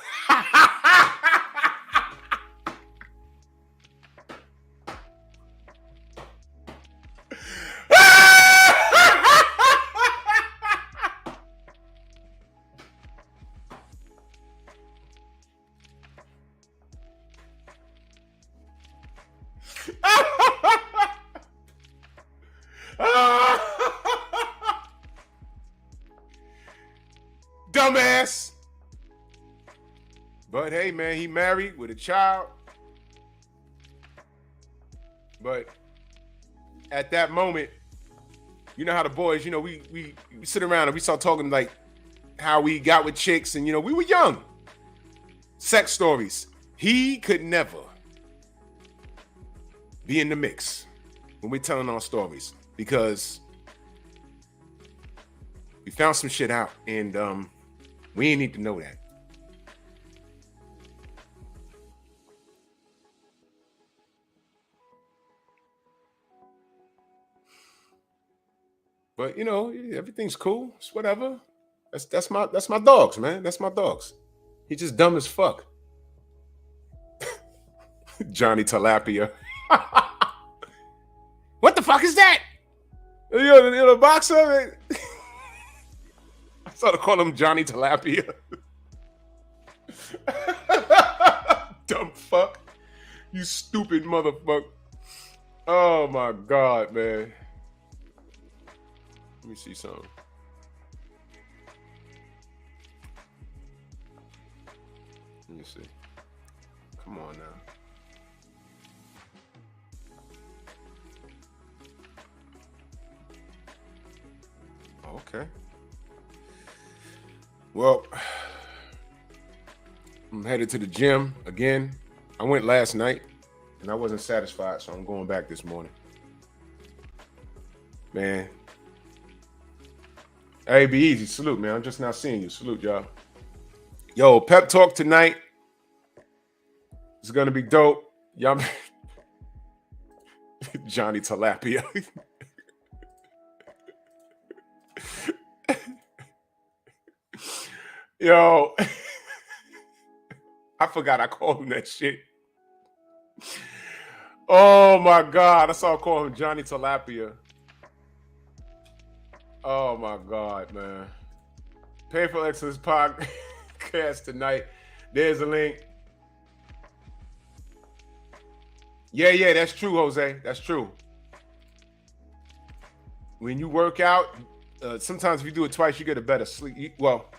Dumbass. But hey, man, he married with a child. But at that moment, you know how the boys, you know, we sit around and we start talking like how we got with chicks, and you know, we were young. Sex stories. He could never be in the mix when we're telling our stories, because we found some shit out, and we ain't need to know that. But you know, everything's cool. It's whatever. That's my dogs, man. That's my dogs. He's just dumb as fuck. Johnny Tilapia. What the fuck is that? You're the boxer? I started calling him Johnny Tilapia. Dumb fuck. You stupid motherfucker. Oh my God, man. Let me see something. Let me see. Come on now. Okay. Well, I'm headed to the gym again. I went last night and I wasn't satisfied, so I'm going back this morning. Man. Hey, be easy. Salute, man. I'm just now seeing you. Salute, y'all. Yo, pep talk tonight. It's gonna be dope. Y'all, Johnny Tilapia. Yo, I forgot I called him that shit. Oh my God, I saw I call him Johnny Tilapia. Oh my God, man. Painful Excellence podcast tonight. There's a link. Yeah, that's true, Jose. That's true. When you work out, sometimes if you do it twice, you get a better sleep. Well,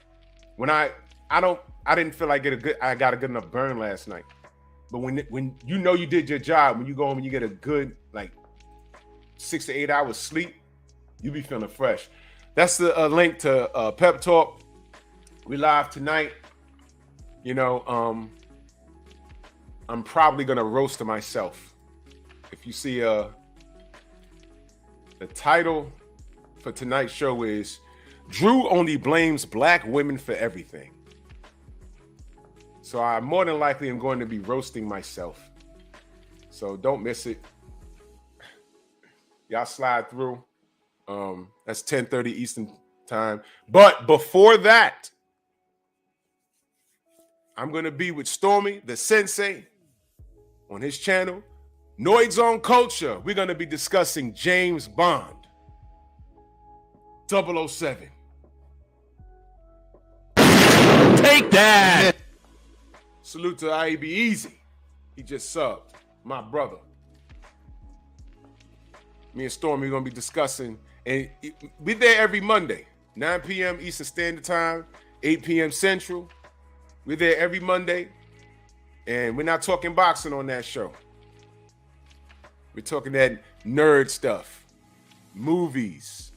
when I didn't feel like I got a good enough burn last night. But when you know you did your job, when you go home and you get a good like 6 to 8 hours sleep, you be feeling fresh. That's the link to Pep Talk. We live tonight. You know, I'm probably gonna roast myself. If you see the title for tonight's show is Drew only blames black women for everything. So I more than likely am going to be roasting myself. So don't miss it. Y'all slide through. That's 10:30 Eastern time. But before that, I'm going to be with Stormy, the sensei, on his channel. Noids on Culture. We're going to be discussing James Bond. 007. Take that. Salute to IAB Easy. He just subbed. My brother. Me and Stormy are going to be discussing. And we're there every Monday. 9 p.m. Eastern Standard Time. 8 p.m. Central. We're there every Monday. And we're not talking boxing on that show. We're talking that nerd stuff. Movies.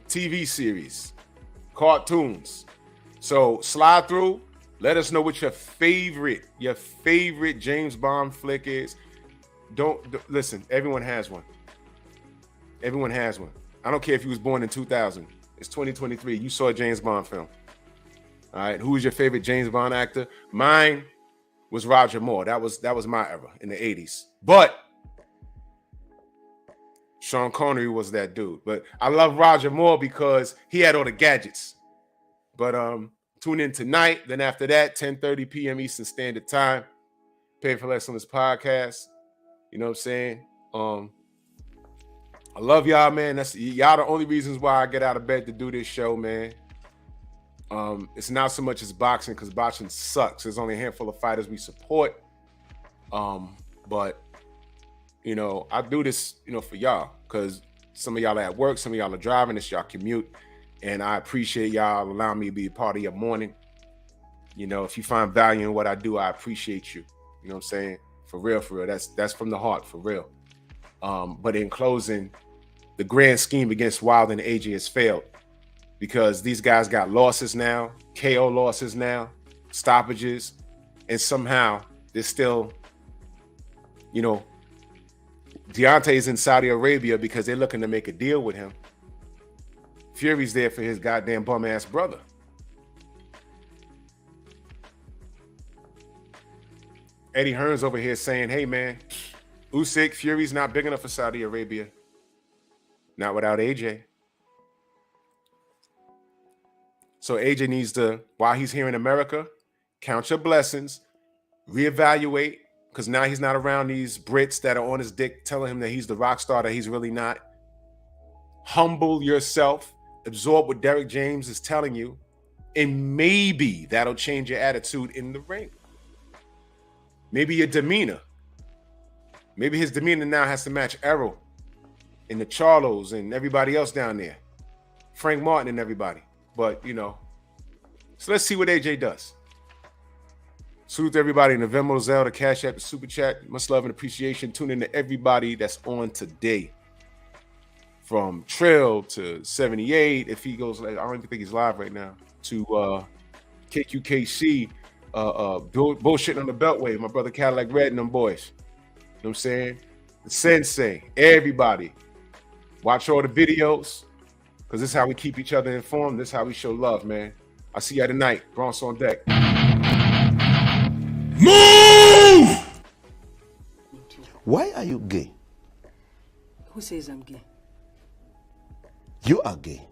TV series, cartoons. So slide through. Let us know what your favorite James Bond flick is. Listen. Everyone has one. Everyone has one. I don't care if you was born in 2000. It's 2023. You saw a James Bond film. All right. Who was your favorite James Bond actor? Mine was Roger Moore. That was my era in the 80s. But Sean Connery was that dude. But I love Roger Moore because he had all the gadgets. But tune in tonight. Then after that, 10:30 p.m. Eastern Standard Time. Pay for Excellence podcast. You know what I'm saying? I love y'all, man. That's y'all the only reasons why I get out of bed to do this show, man. It's not so much as boxing, because boxing sucks. There's only a handful of fighters we support. But I do this, for y'all, because some of y'all are at work, some of y'all are driving, it's y'all commute. And I appreciate y'all allowing me to be a part of your morning. If you find value in what I do, I appreciate you. You know what I'm saying? For real. That's from the heart, for real. But in closing, the grand scheme against Wilder and AJ has failed, because these guys got losses now, KO losses now, stoppages, and somehow they're still, Deontay's in Saudi Arabia because they're looking to make a deal with him. Fury's there for his goddamn bum-ass brother. Eddie Hearn's over here saying, hey, man, Usik, Fury's not big enough for Saudi Arabia. Not without AJ. So AJ needs to, while he's here in America, count your blessings, reevaluate, because now he's not around these Brits that are on his dick telling him that he's the rock star that he's really not. Humble yourself, absorb what Derek James is telling you, and maybe that'll change your attitude in the ring. Maybe your demeanor. Maybe his demeanor now has to match Errol and the Charlos and everybody else down there. Frank Martin and everybody. But, so let's see what AJ does. Salute to everybody in the Venmo, Zelle, the Cash App, the Super Chat. Much love and appreciation. Tune in to everybody that's on today. From Trill to 78, if he goes, I don't even think he's live right now, to KQKC, bullshitting on the Beltway, my brother Cadillac Red and them boys. You know what I'm saying? The Sensei, everybody. Watch all the videos, because this is how we keep each other informed. This is how we show love, man. I'll see you tonight. Bronx on deck. Move! Why are you gay? Who says I'm gay? You are gay.